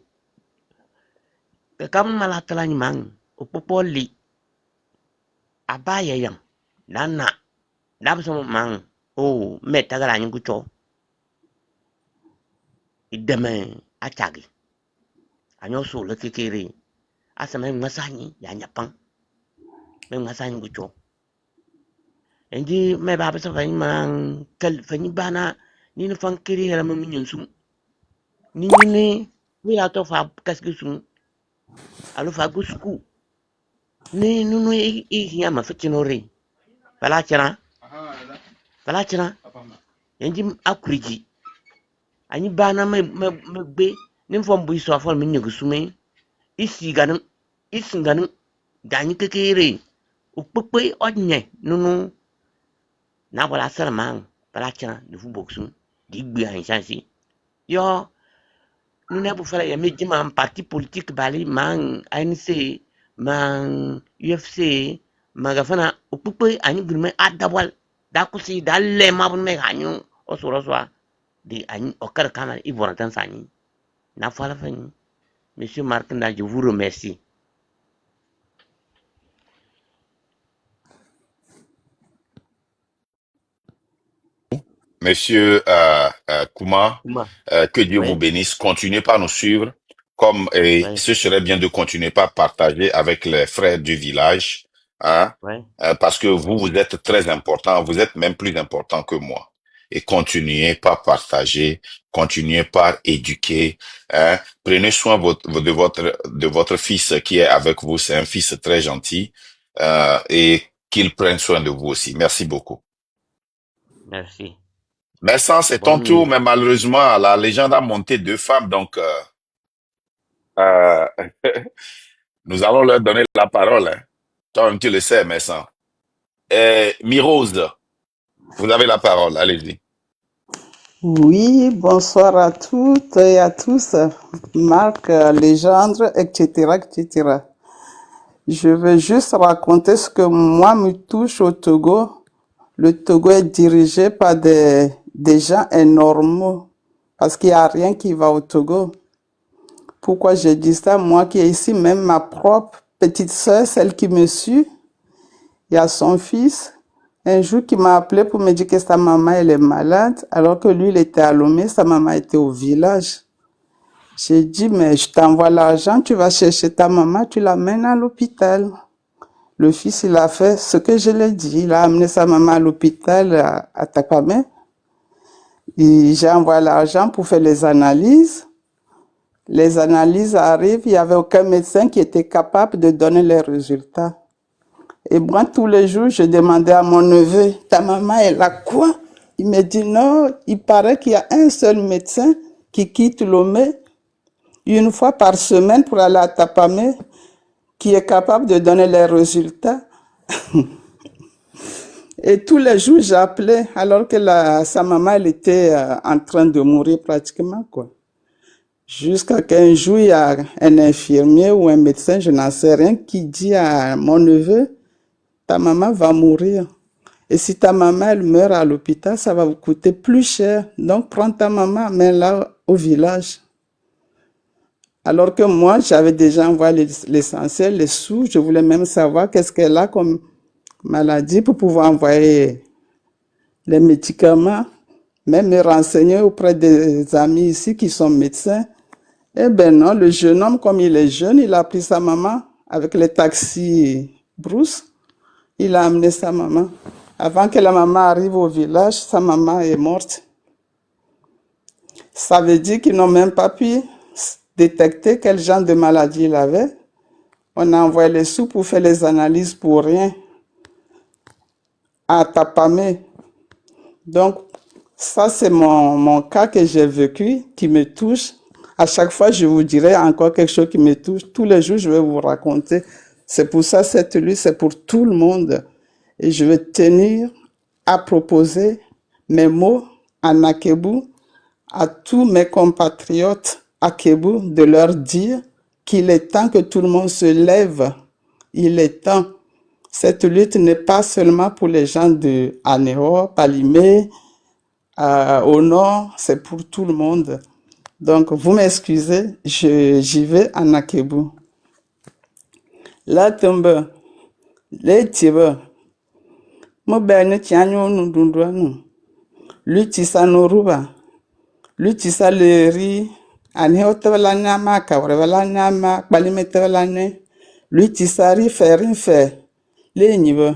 Pe kam malatala ni mang opopoli. Abaya yang nana. Dam sama mang meta gara nyi gucho ideme achagi anyo so le kekere asame ngasanyi ya nyapang me ngasanyi gucho endi me ba ba sa fani mang kal fani bana ni no fankiri la mam nyunsum ni wi ato fa kaski sum alo fa gusku ni no ya ma fitinore bala chana yanji akuriji ani bana me gbe ni fom bu iso afol mi nyegu sume isinganin gani kekere ukpekpe onye nunu na wala salama bala chana de fu boksum di gbe an chansi yo nous n'avons pas fait un parti politique bali man ANC man UFC magafana opupe ani gurme adawal da kusi da lema bun me hanyu osoro soa de ani okar kana ivorantan sani na fala fani monsieur Martinda, je vous remercie. Monsieur Kouma, que Dieu vous bénisse. Continuez par nous suivre. Ce serait bien de continuer par partager avec les frères du village. Hein, parce que vous êtes très important. Vous êtes même plus important que moi. Et continuez par partager. Continuez par éduquer. Hein. Prenez soin de votre fils qui est avec vous. C'est un fils très gentil. Et qu'il prenne soin de vous aussi. Merci beaucoup. Merci. Mais ça, c'est ton tour, mais malheureusement, la légende a monté 2 femmes, donc nous allons leur donner la parole. Hein. Toi, tu le sais, mais ça. Mirose, vous avez la parole, allez-y. Oui, bonsoir à toutes et à tous. Marc, Légendre, etc., etc. Je veux juste raconter ce que moi me touche au Togo. Le Togo est dirigé par des gens anormaux, parce qu'il n'y a rien qui va au Togo. Pourquoi je dis ça? Moi qui ai ici, même ma propre petite sœur, celle qui me suit, il y a son fils, un jour qui m'a appelé pour me dire que sa maman elle est malade, alors que lui il était à Lomé, sa maman était au village. J'ai dit, mais je t'envoie l'argent, tu vas chercher ta maman, tu l'amènes à l'hôpital. Le fils, il a fait ce que je l'ai dit. Il a amené sa maman à l'hôpital à Takame. J'ai envoyé l'argent pour faire les analyses. Les analyses arrivent, il n'y avait aucun médecin qui était capable de donner les résultats. Et moi, tous les jours, je demandais à mon neveu, ta maman, elle a quoi? Il me dit, non, il paraît qu'il y a un seul médecin qui quitte Lomé 1 fois par semaine pour aller à Tapamé, qui est capable de donner les résultats. Et tous les jours, j'appelais, alors que sa maman, elle était en train de mourir pratiquement, quoi. Jusqu'à qu'un jour, il y a un infirmier ou un médecin, je n'en sais rien, qui dit à mon neveu, ta maman va mourir. Et si ta maman, elle meurt à l'hôpital, ça va vous coûter plus cher. Donc, prends ta maman, mets-la au village. Alors que moi, j'avais déjà envoyé l'essentiel, les sous. Je voulais même savoir qu'est-ce qu'elle a comme maladie pour pouvoir envoyer les médicaments, même me renseigner auprès des amis ici qui sont médecins. Eh bien non, le jeune homme, comme il est jeune, il a pris sa maman avec les taxis Bruce. Il a amené sa maman. Avant que la maman arrive au village, sa maman est morte. Ça veut dire qu'ils n'ont même pas pu détecter quel genre de maladie il avait. On a envoyé les sous pour faire les analyses pour rien. À Tapamé. Donc, ça, c'est mon cas que j'ai vécu, qui me touche. À chaque fois, je vous dirai encore quelque chose qui me touche. Tous les jours, je vais vous raconter. C'est pour ça, cette lutte, c'est pour tout le monde. Et je vais tenir à proposer mes mots en Akebu à tous mes compatriotes Akebu, de leur dire qu'il est temps que tout le monde se lève. Il est temps. Cette lutte n'est pas seulement pour les gens de Anéo, Palimé, au nord, c'est pour tout le monde. Donc, vous m'excusez, j'y vais en Akebu. Là, tombe, les tibes, mo berne tianyo nundundwanu, lutisa noruba, lutisa leri, Anéo tebala nyama, kawrebala nyama, Palimé tebala ne, lutisa ri fe. Les niveaux,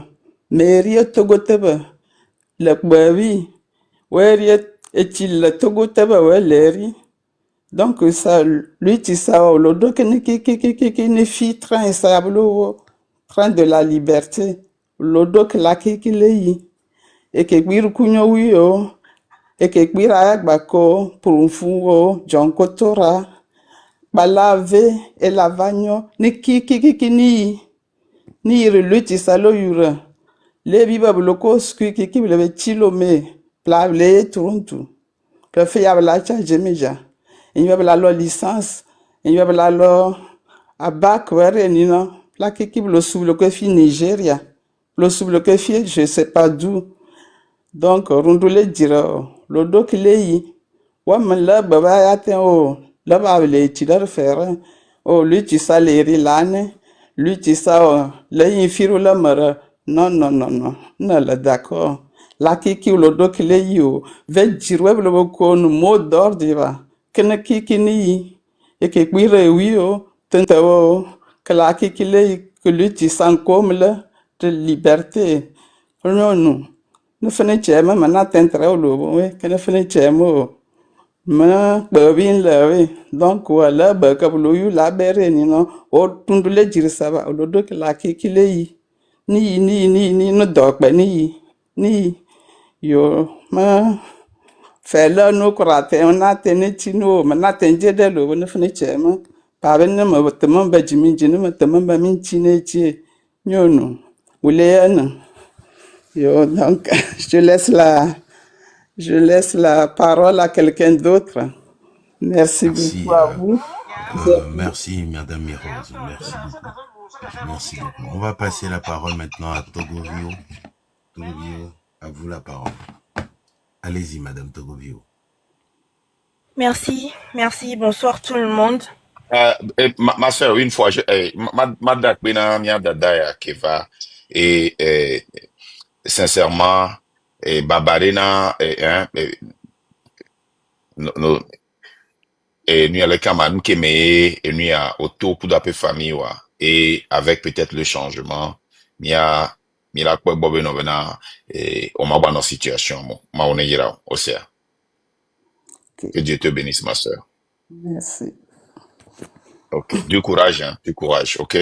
mais rien Togo tebe, le baby, ouais, est-il le Togo tebe, ouais, l'eri. Donc, ça, lui, tu sais, le dos qui ne fit train, ça, le train de la liberté, le dos que la qui l'est, et que biru kunyo wio, et que bira agbako, pour un fou, John Kotora, balave, et la vagno, ni reluti salo yura le biba bloko skui ki le chilo me pla le truntu pe fe ya la cha jemeja il y avait la licence, il y avait la bac, la qui le sous le fi Nigeria, le sous le fi je sais pas d'où. Donc rundule dira le doc lei wa man la baba ya ten o la ba le ti dar faire o lui ti saleri lane lui ti sa le infiru la mara non na la d'accord la kiki le doc lei o ve dirwe le ko no mot d'ordre va kene kiki ni et que cuire oui o tenta o que la kiki lei que lui ti san comme la de liberté non nó phân chém mà nó tên trâu lùa vậy cái nó phân chém mà bờ biển là donc quoi là bờ cái lùi lá bể nó ô tung lên chỉ sao vậy ô đôi cái lá kia lấy ni nó đọt bể ni yo mà phải là nó có ra thế nó tên chỉ nó mà nó tên gì đó lùa nó phân chém bà bên nó mà tụi mình bây giờ mình chỉ nó mà tụi mình bây mình chỉ này chỉ nhớ nó ule nó. Yo, donc, je laisse la parole à quelqu'un d'autre. Merci beaucoup à vous. Merci, Madame Mirose. Merci beaucoup. Merci beaucoup. On va passer la parole maintenant à Togovio. Togovio, à vous la parole. Allez-y, Madame Togovio. Merci. Bonsoir tout le monde. Ma soeur, une fois, ma date, Keva, et sincèrement, Babarena, nous allons quand même et nous à autour pour peu famille, et avec peut-être le changement, la quoi bobe no vena, et on m'a dans situation, ma on est là, au cerf. Que Dieu te bénisse, ma soeur. Merci. Ok, du courage, ok?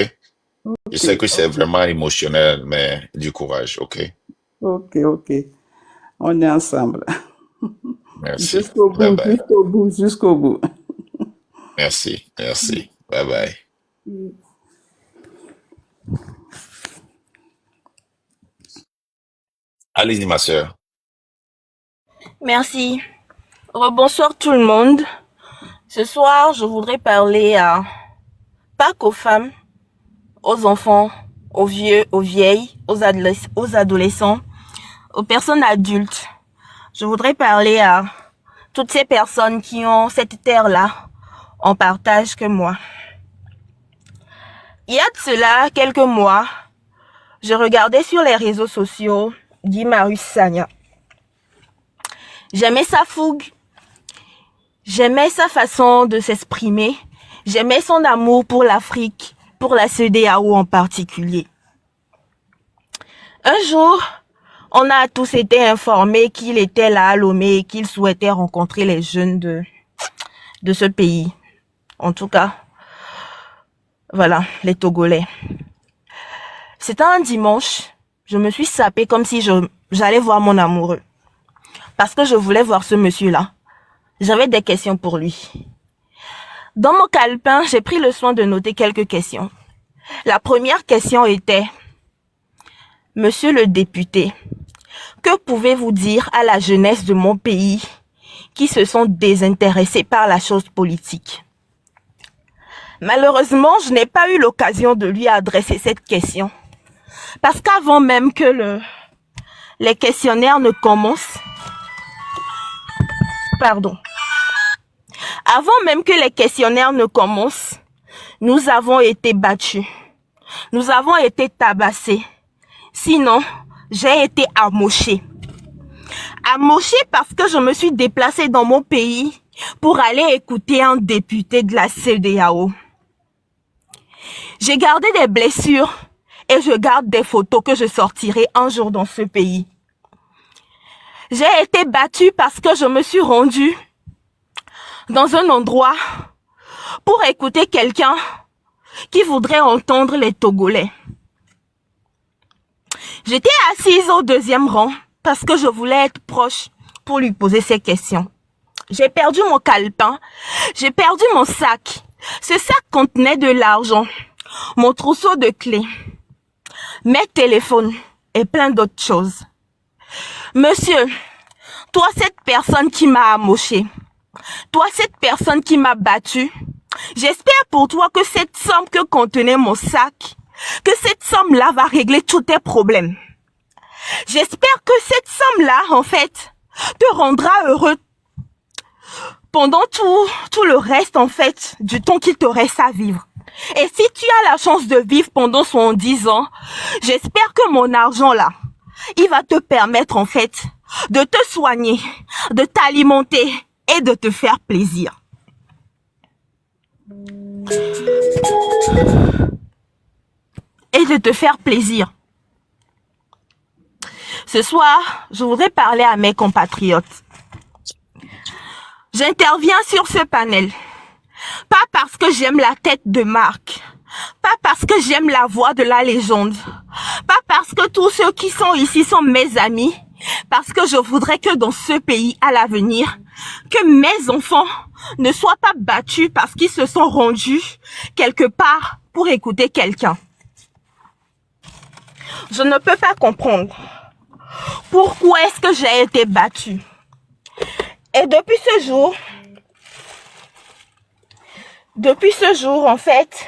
Je sais que c'est vraiment émotionnel, mais du courage, ok? Ok. On est ensemble. Merci. Jusqu'au bout. Merci. Bye bye. Allez-y, ma soeur. Merci. Bonsoir tout le monde. Ce soir, je voudrais parler pas qu'aux femmes, aux enfants, aux vieux, aux vieilles, aux adolescents, aux personnes adultes. Je voudrais parler à toutes ces personnes qui ont cette terre-là en partage que moi. Il y a de cela quelques mois, je regardais sur les réseaux sociaux Guy Marius Sagna. J'aimais sa fougue, j'aimais sa façon de s'exprimer, j'aimais son amour pour l'Afrique, pour la CEDEAO en particulier. Un jour, on a tous été informés qu'il était là à Lomé et qu'il souhaitait rencontrer les jeunes de ce pays. En tout cas, voilà, les Togolais. C'était un dimanche, je me suis sapée comme si j'allais voir mon amoureux. Parce que je voulais voir ce monsieur-là. J'avais des questions pour lui. Dans mon calepin, j'ai pris le soin de noter quelques questions. La première question était: Monsieur le député, que pouvez-vous dire à la jeunesse de mon pays qui se sont désintéressés par la chose politique? Malheureusement, je n'ai pas eu l'occasion de lui adresser cette question. Parce qu'avant même que les questionnaires ne commencent, avant même que les questionnaires ne commencent, nous avons été battus. Nous avons été tabassés. Sinon, j'ai été amochée. Amochée parce que je me suis déplacée dans mon pays pour aller écouter un député de la CEDEAO. J'ai gardé des blessures et je garde des photos que je sortirai un jour dans ce pays. J'ai été battue parce que je me suis rendue dans un endroit pour écouter quelqu'un qui voudrait entendre les Togolais. J'étais assise au deuxième rang parce que je voulais être proche pour lui poser ces questions. J'ai perdu mon calepin, j'ai perdu mon sac. Ce sac contenait de l'argent, mon trousseau de clés, mes téléphones et plein d'autres choses. Monsieur, toi, cette personne qui m'a amoché, Toi, cette personne qui m'a battu, j'espère pour toi que cette somme que contenait mon sac, que cette somme-là va régler tous tes problèmes. J'espère que cette somme-là, en fait, te rendra heureux pendant tout le reste, en fait, du temps qu'il te reste à vivre. Et si tu as la chance de vivre pendant 70 ans, j'espère que mon argent là, il va te permettre en fait de te soigner, de t'alimenter et de te faire plaisir. Et de te faire plaisir. Ce soir, je voudrais parler à mes compatriotes. J'interviens sur ce panel. Pas parce que j'aime la tête de Marc, pas parce que j'aime la voix de la légende, pas parce que tous ceux qui sont ici sont mes amis, parce que je voudrais que dans ce pays à l'avenir, que mes enfants ne soient pas battus parce qu'ils se sont rendus quelque part pour écouter quelqu'un. Je ne peux pas comprendre pourquoi est-ce que j'ai été battue. Et depuis ce jour, en fait,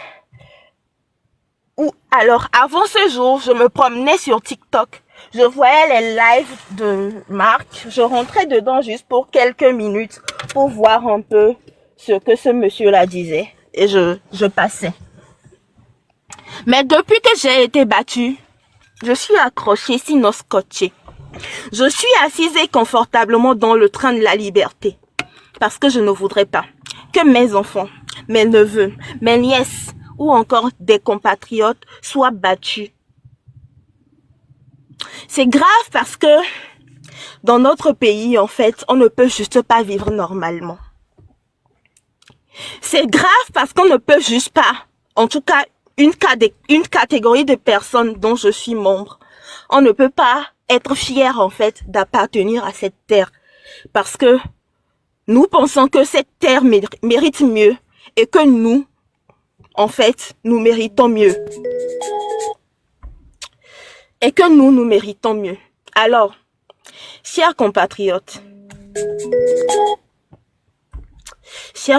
alors avant ce jour, je me promenais sur TikTok. Je voyais les lives de Marc. Je rentrais dedans juste pour quelques minutes pour voir un peu ce que ce monsieur-là disait. Et je passais. Mais depuis que j'ai été battue, je suis accrochée, sinon scotchée. Je suis assise confortablement dans le train de la liberté. Parce que je ne voudrais pas que mes enfants, mes neveux, mes nièces ou encore des compatriotes soient battus. C'est grave parce que dans notre pays, en fait, on ne peut juste pas vivre normalement. C'est grave parce qu'on ne peut juste pas, en tout cas une catégorie de personnes dont je suis membre, on ne peut pas être fier en fait d'appartenir à cette terre parce que nous pensons que cette terre mérite mieux et que nous, en fait, nous méritons mieux. Et que nous méritons mieux. Alors, chers compatriotes, si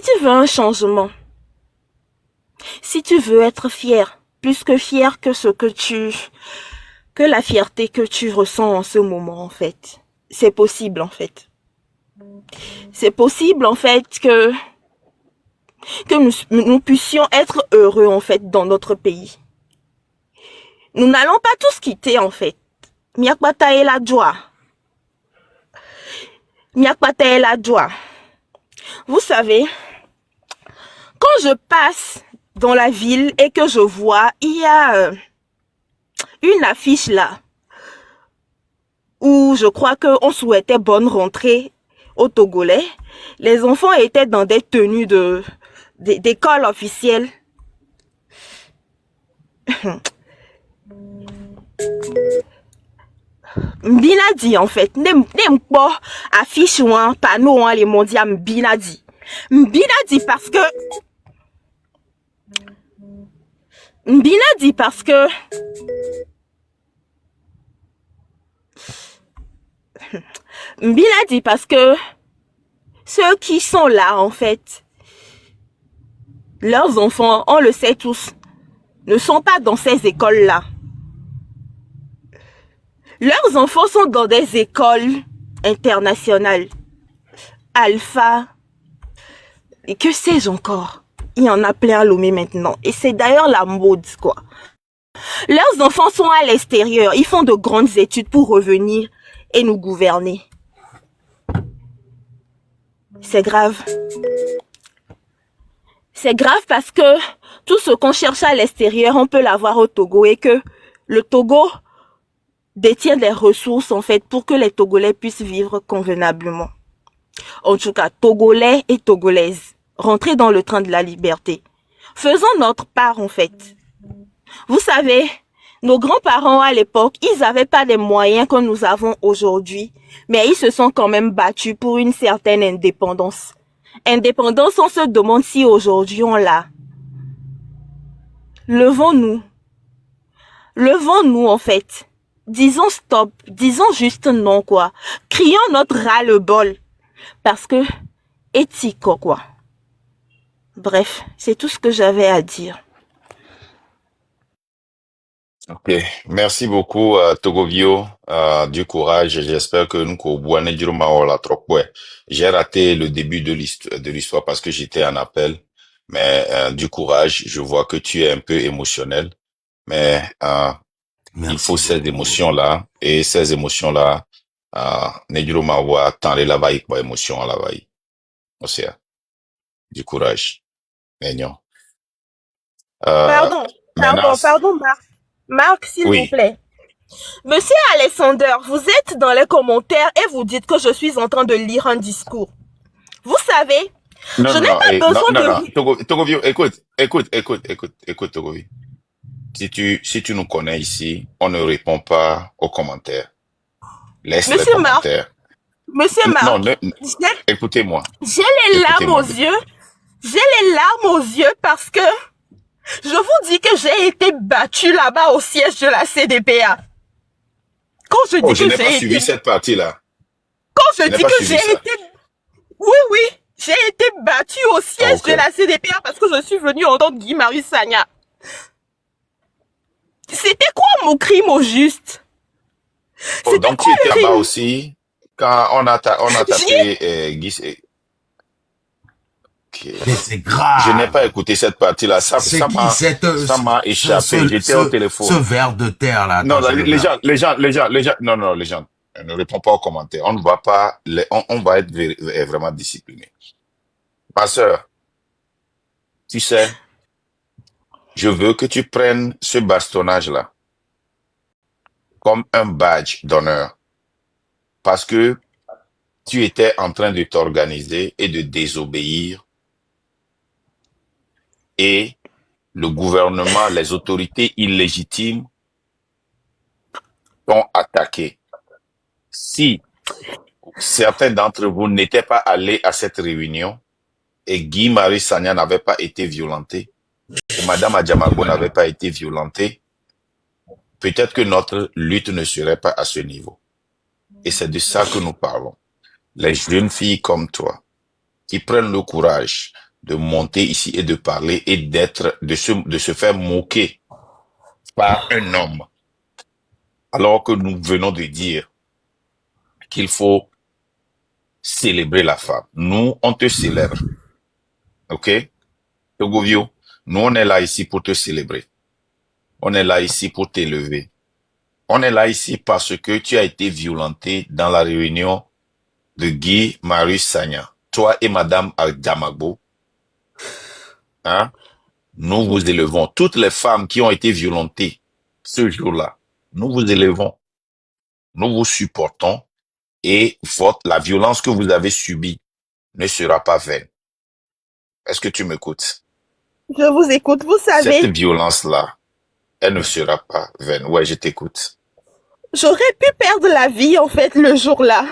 tu veux un changement, si tu veux être fier, plus que fier que que la fierté que tu ressens en ce moment, en fait, c'est possible, en fait. C'est possible, en fait, que nous puissions être heureux, en fait, dans notre pays. Nous n'allons pas tous quitter, en fait. Miakbata et la joie. Miakbata et la joie. Vous savez, quand je passe dans la ville et que je vois, il y a une affiche là, où je crois qu'on souhaitait bonne rentrée aux Togolais. Les enfants étaient dans des tenues d'école officielle. Mbinadi en fait, nem pas affiche ou un panneau les mondiaux Mbinadi. Mbinadi parce que ceux qui sont là en fait, leurs enfants, on le sait tous, ne sont pas dans ces écoles-là. Leurs enfants sont dans des écoles internationales. Alpha. Et que sais-je encore? Il y en a plein à Lomé maintenant. Et c'est d'ailleurs la mode, quoi. Leurs enfants sont à l'extérieur. Ils font de grandes études pour revenir et nous gouverner. C'est grave. C'est grave parce que tout ce qu'on cherche à l'extérieur, on peut l'avoir au Togo et que le Togo détient des ressources en fait pour que les Togolais puissent vivre convenablement. En tout cas, Togolais et Togolaises, rentrez dans le train de la liberté. Faisons notre part en fait. Vous savez, nos grands-parents à l'époque, ils n'avaient pas les moyens que nous avons aujourd'hui, mais ils se sont quand même battus pour une certaine indépendance. Indépendance, on se demande si aujourd'hui on l'a. Levons-nous. Levons-nous en fait. disons stop, disons juste non, quoi. Crions notre ras-le-bol. Parce que, éthique, quoi. Bref, c'est tout ce que j'avais à dire. Ok, merci beaucoup Togovio du courage. J'espère que nous j'ai raté le début de l'histoire parce que j'étais en appel, mais du courage. Je vois que tu es un peu émotionnel, mais il faut ces émotions-là et ces émotions-là. Nejuro mawa tant les lavaï quoi émotion à lavaï. Aussi, du courage. Mignon. Pardon, Marc. Marc, s'il vous plaît. Monsieur Alexander, vous êtes dans les commentaires et vous dites que je suis en train de lire un discours. Vous savez, je n'ai pas besoin de... Togovio, écoute, Togovio. Si tu nous connais ici, on ne répond pas aux commentaires. Laisse les commentaires. Monsieur Marc, écoutez-moi. J'ai les larmes aux yeux. J'ai les larmes aux yeux parce que je vous dis que j'ai été battue là-bas au siège de la CDPA. Quand je dis je n'ai pas suivi cette partie-là. Quand je dis que j'ai été... Oui, j'ai été battue au siège de la CDPA parce que je suis venue entendre Guy-Marius Sagna. C'était quoi mon crime au juste? Donc tu étais là-bas aussi quand on a tapé Guy... Mais c'est grave. Je n'ai pas écouté cette partie-là. Ça m'a échappé. J'étais au téléphone. Ce ver de terre là. Non, les gens. Non, les gens ne répondent pas aux commentaires. On ne va pas, on va être vraiment discipliné. Ma sœur, tu sais, je veux que tu prennes ce bastonnage-là comme un badge d'honneur. Parce que tu étais en train de t'organiser et de désobéir. Et le gouvernement, les autorités illégitimes t'ont attaqué. Si certains d'entre vous n'étaient pas allés à cette réunion et Guy-Marius Sagna n'avait pas été violenté, ou Madame Adjamagbo n'avait pas été violentée, peut-être que notre lutte ne serait pas à ce niveau. Et c'est de ça que nous parlons. Les jeunes filles comme toi, qui prennent le courage de monter ici et de parler et de se faire moquer par un homme, alors que nous venons de dire qu'il faut célébrer la femme. Nous, on te célèbre. Ok? Togovio, nous, on est là ici pour te célébrer. On est là ici pour t'élever. On est là ici parce que tu as été violenté dans la réunion de Guy-Marius Sagna. Toi et Madame Adjamagbo. Hein? Nous vous élevons. Toutes les femmes qui ont été violentées ce jour-là, nous vous élevons. Nous vous supportons et la violence que vous avez subie ne sera pas vaine. Est-ce que tu m'écoutes? Je vous écoute, vous savez. Cette violence-là, elle ne sera pas vaine. Ouais, je t'écoute. J'aurais pu perdre la vie, en fait, le jour-là.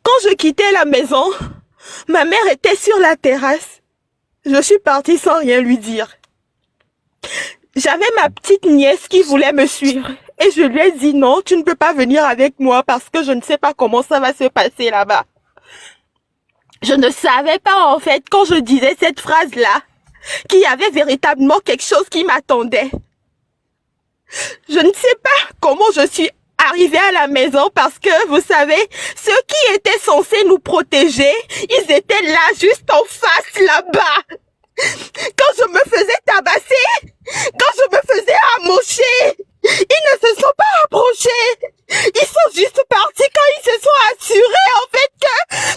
Quand je quittais la maison, ma mère était sur la terrasse. Je suis partie sans rien lui dire. J'avais ma petite nièce qui voulait me suivre. Et je lui ai dit non, tu ne peux pas venir avec moi parce que je ne sais pas comment ça va se passer là-bas. Je ne savais pas en fait, quand je disais cette phrase-là, qu'il y avait véritablement quelque chose qui m'attendait. Je ne sais pas comment je suis arrivée à la maison parce que, vous savez, ceux qui étaient censés nous protéger, ils étaient là, juste en face, là-bas. Quand je me faisais tabasser, quand je me faisais amocher, ils ne se sont pas approchés. Ils sont juste partis quand ils se sont assurés, en fait,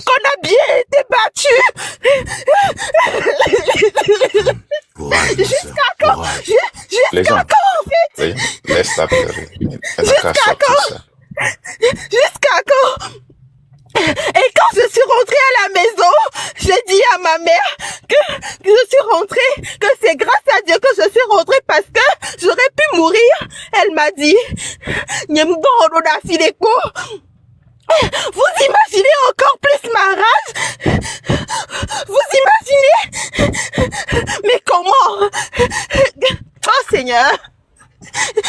qu'on a bien été battus. Jusqu'à quand? Jusqu'à quand, en fait? Oui, laisse-la pleurer. Jusqu'à quand? Jusqu'à quand? Et quand je suis rentrée à la maison, j'ai dit à ma mère que je suis rentrée, que c'est grâce à Dieu que je suis rentrée parce que j'aurais pu mourir. Elle m'a dit, vous imaginez encore plus ma rage? Vous imaginez? Mais comment? Oh Seigneur!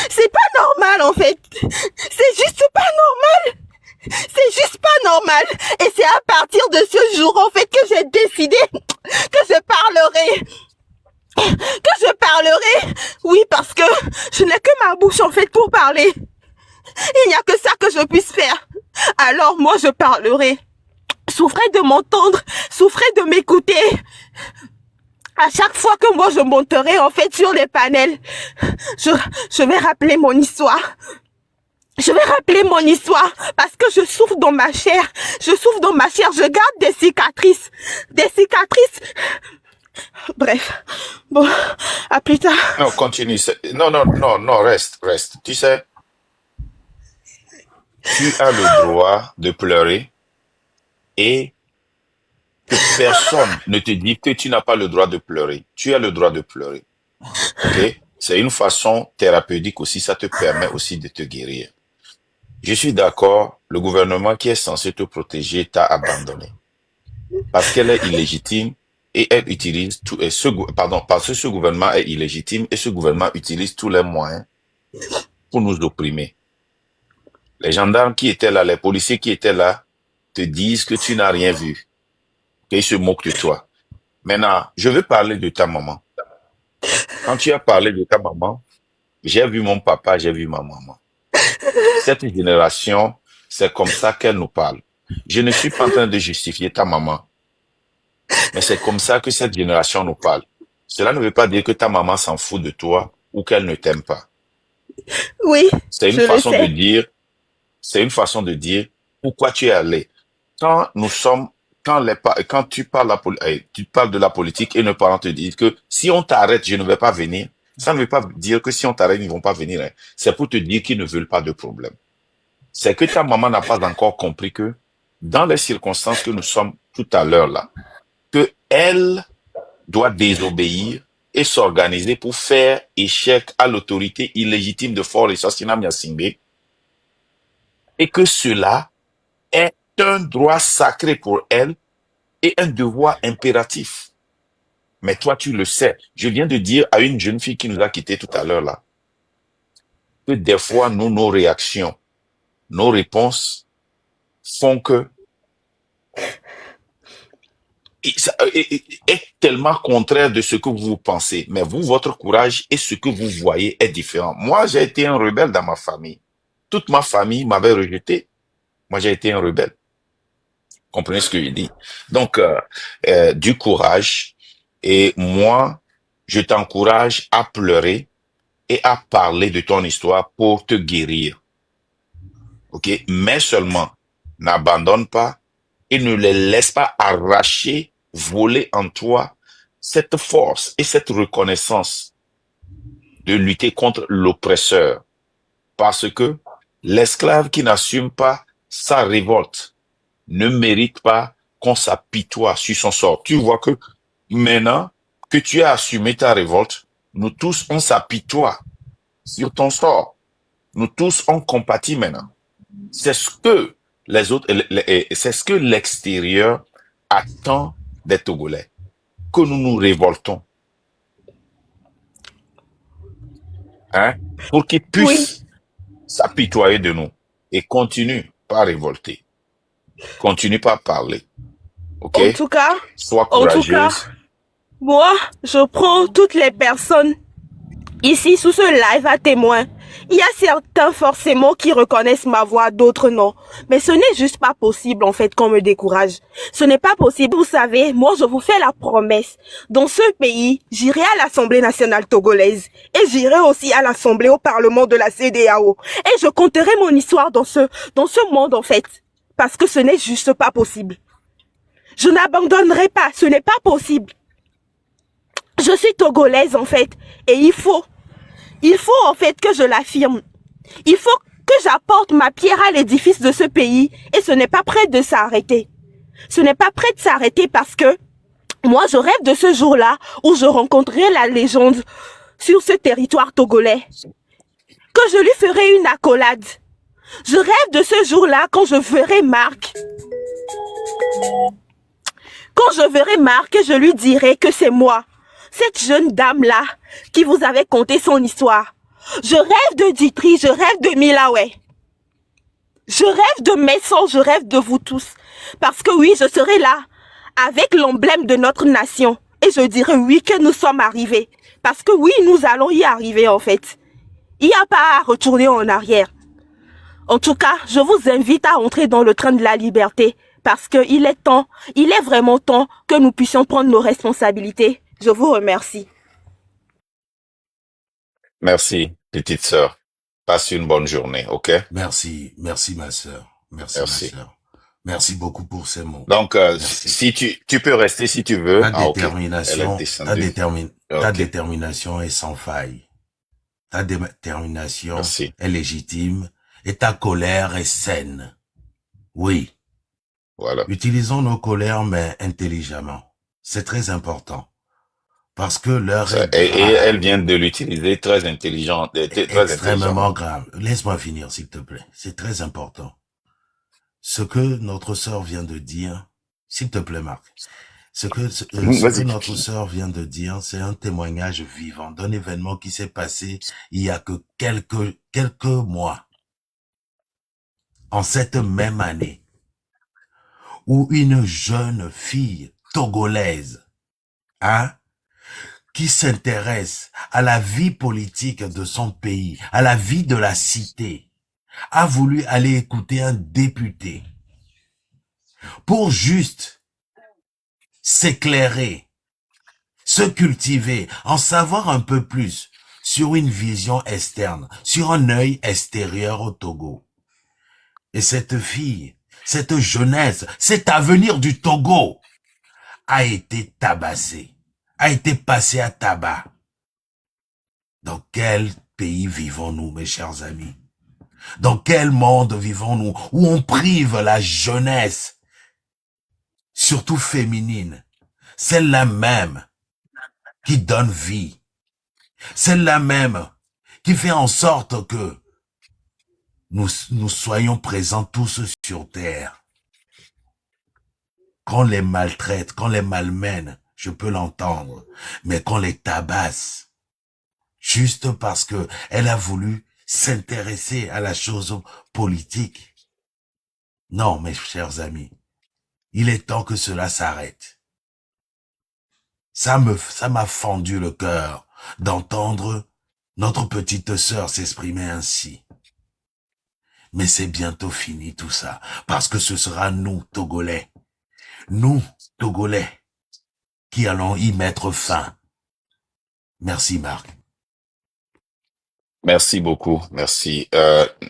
C'est pas normal, en fait. C'est juste pas normal. C'est juste pas normal. Et c'est à partir de ce jour, en fait, que j'ai décidé que je parlerai. Que je parlerai. Oui, parce que je n'ai que ma bouche, en fait, pour parler. Il n'y a que ça que je puisse faire. Alors, moi, je parlerai. Souffrez de m'entendre. Souffrez de m'écouter. À chaque fois que moi, je monterai, en fait, sur les panels, je vais rappeler mon histoire. Je vais rappeler mon histoire parce que je souffre dans ma chair. Je souffre dans ma chair. Je garde des cicatrices. Des cicatrices. Bref. Bon, à plus tard. Non, continue. Non, reste. Tu sais, tu as le droit de pleurer et que personne ne te dit que tu n'as pas le droit de pleurer. Tu as le droit de pleurer. Ok? C'est une façon thérapeutique aussi. Ça te permet aussi de te guérir. Je suis d'accord, le gouvernement qui est censé te protéger t'a abandonné. Parce qu'elle est illégitime et elle utilise tout, parce que ce gouvernement est illégitime et ce gouvernement utilise tous les moyens pour nous opprimer. Les gendarmes qui étaient là, les policiers qui étaient là, te disent que tu n'as rien vu, qu'ils se moquent de toi. Maintenant, je veux parler de ta maman. Quand tu as parlé de ta maman, j'ai vu mon papa, j'ai vu ma maman. Cette génération, c'est comme ça qu'elle nous parle. Je ne suis pas en train de justifier ta maman, mais c'est comme ça que cette génération nous parle. Cela ne veut pas dire que ta maman s'en fout de toi ou qu'elle ne t'aime pas. Oui, c'est une façon de dire pourquoi tu es allé. Quand tu parles de la politique et nos parents te disent que si on t'arrête, je ne vais pas venir. Ça ne veut pas dire que si on t'arrête, ils ne vont pas venir. Hein. C'est pour te dire qu'ils ne veulent pas de problème. C'est que ta maman n'a pas encore compris que dans les circonstances que nous sommes tout à l'heure là, que elle doit désobéir et s'organiser pour faire échec à l'autorité illégitime de Faure Essosina Nyasingbe et que cela est un droit sacré pour elle et un devoir impératif. Mais toi, tu le sais. Je viens de dire à une jeune fille qui nous a quittés tout à l'heure là, que des fois, nos réactions, nos réponses font que est tellement contraire de ce que vous pensez. Mais vous, votre courage et ce que vous voyez est différent. Moi, j'ai été un rebelle dans ma famille. Toute ma famille m'avait rejeté. Moi, j'ai été un rebelle. Comprenez ce que je dis? Donc, du courage. Et moi, je t'encourage à pleurer et à parler de ton histoire pour te guérir. Ok? Mais seulement, n'abandonne pas et ne les laisse pas arracher, voler en toi cette force et cette reconnaissance de lutter contre l'oppresseur. Parce que l'esclave qui n'assume pas sa révolte ne mérite pas qu'on s'apitoie sur son sort. Tu vois que maintenant que tu as assumé ta révolte, nous tous, on s'apitoie sur ton sort. Nous tous, on compatit maintenant. C'est ce que les autres, c'est ce que l'extérieur attend des Togolais. Que nous nous révoltons. Hein? Pour qu'ils puissent s'apitoyer de nous. Et continue pas à révolter. Continue pas à parler. Ok? En tout cas, sois courageuse. Moi, je prends toutes les personnes ici sous ce live à témoin. Il y a certains forcément qui reconnaissent ma voix, d'autres non. Mais ce n'est juste pas possible en fait qu'on me décourage. Ce n'est pas possible. Vous savez, moi je vous fais la promesse. Dans ce pays, j'irai à l'Assemblée nationale togolaise et j'irai aussi à l'Assemblée au Parlement de la CEDEAO. Et je compterai mon histoire dans ce monde en fait. Parce que ce n'est juste pas possible. Je n'abandonnerai pas, ce n'est pas possible. Je suis togolaise en fait et il faut en fait que je l'affirme. Il faut que j'apporte ma pierre à l'édifice de ce pays et ce n'est pas prêt de s'arrêter. Ce n'est pas prêt de s'arrêter parce que moi je rêve de ce jour-là où je rencontrerai la légende sur ce territoire togolais. Que je lui ferai une accolade. Je rêve de ce jour-là quand je verrai Marc. Quand je verrai Marc, je lui dirai que c'est moi. Cette jeune dame-là, qui vous avait conté son histoire. Je rêve de Ditri, je rêve de Milawe. Je rêve de Messon, je rêve de vous tous. Parce que oui, je serai là, avec l'emblème de notre nation. Et je dirai oui que nous sommes arrivés. Parce que oui, nous allons y arriver en fait. Il n'y a pas à retourner en arrière. En tout cas, je vous invite à entrer dans le train de la liberté. Parce qu'il est temps, il est vraiment temps que nous puissions prendre nos responsabilités. Je vous remercie. Merci, petite sœur. Passe une bonne journée, ok? Merci ma sœur. Merci ma sœur. Merci beaucoup pour ces mots. Donc, si tu peux rester si tu veux. Ta détermination est sans faille. Ta détermination est légitime et ta colère est saine. Oui. Voilà. Utilisons nos colères, mais intelligemment. C'est très important. Parce que l'heure est grave. Et elle vient de l'utiliser très intelligente. Extrêmement grave. Laisse-moi finir, s'il te plaît. C'est très important. Ce que notre sœur vient de dire, s'il te plaît, Marc, ce que notre sœur vient de dire, c'est un témoignage vivant d'un événement qui s'est passé il y a que quelques mois. En cette même année, où une jeune fille togolaise, qui s'intéresse à la vie politique de son pays, à la vie de la cité, a voulu aller écouter un député pour juste s'éclairer, se cultiver, en savoir un peu plus sur une vision externe, sur un œil extérieur au Togo. Et cette fille, cette jeunesse, cet avenir du Togo a été tabassée, a été passée à tabac. Dans quel pays vivons-nous, mes chers amis? Dans quel monde vivons-nous où on prive la jeunesse, surtout féminine, celle-là même qui donne vie, celle-là même qui fait en sorte que nous soyons présents tous sur terre. Qu'on les maltraite, qu'on les malmène, je peux l'entendre, mais qu'on les tabasse, juste parce que elle a voulu s'intéresser à la chose politique. Non, mes chers amis, il est temps que cela s'arrête. Ça m'a fendu le cœur d'entendre notre petite sœur s'exprimer ainsi. Mais c'est bientôt fini tout ça, parce que ce sera nous, Togolais, qui allons y mettre fin. Merci, Marc. Merci beaucoup, merci.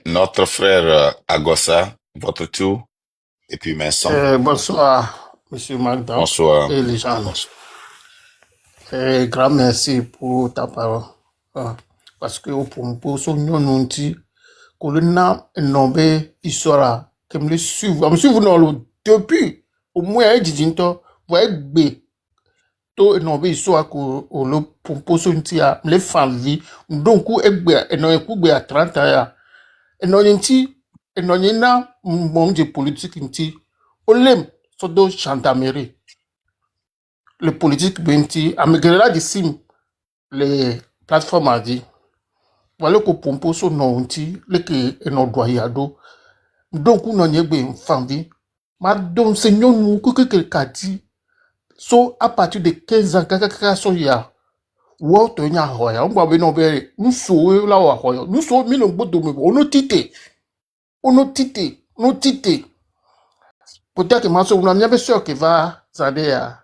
Notre frère Agossa, votre tour, et puis Vincent. Bonsoir, Monsieur Magda. Bonsoir. Et les gens. Grand merci pour ta parole. Parce que pour son nom, que le nom nommé, il sera, que me le suivre. Je me suis depuis au moins un dizinto, voyez, B. To nommé, il sera que le pour son tia, les femmes vie, donc, et non, écoute, à 30 ans. Et non, et non, il y a un monde de politique, olem, so do chantamerie. Le politique, benti, à me grela de sim, les plateformes a dit. Voilà que pompo so non ti le que no doyado donc on y be famille ma donc seigneur nous que kati so à partir de 15 ans kaka so ya wo to nya hoya on gba be no be nous so la wa hoya nous so mi no gbodo me ono tite peut-être que ma so on a bien sûr que va zade ya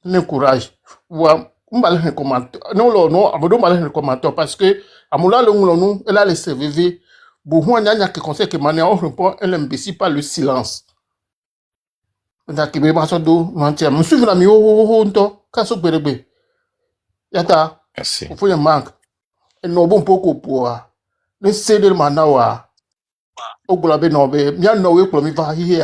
ne courage wa on va le commenter non abodo va le commenter parce que Amoula l'onglonou, elle a laissé vivre. Beaucoup de gens qui conseillent que Mania on répond, elle imbécile par le silence. Donc, il me passe d'eau, je me suis venu au casso bébé. Yata, il faut y manque. Et non bon pour le céder le manawa. Au globé nobe, bien noé pour me faire hier.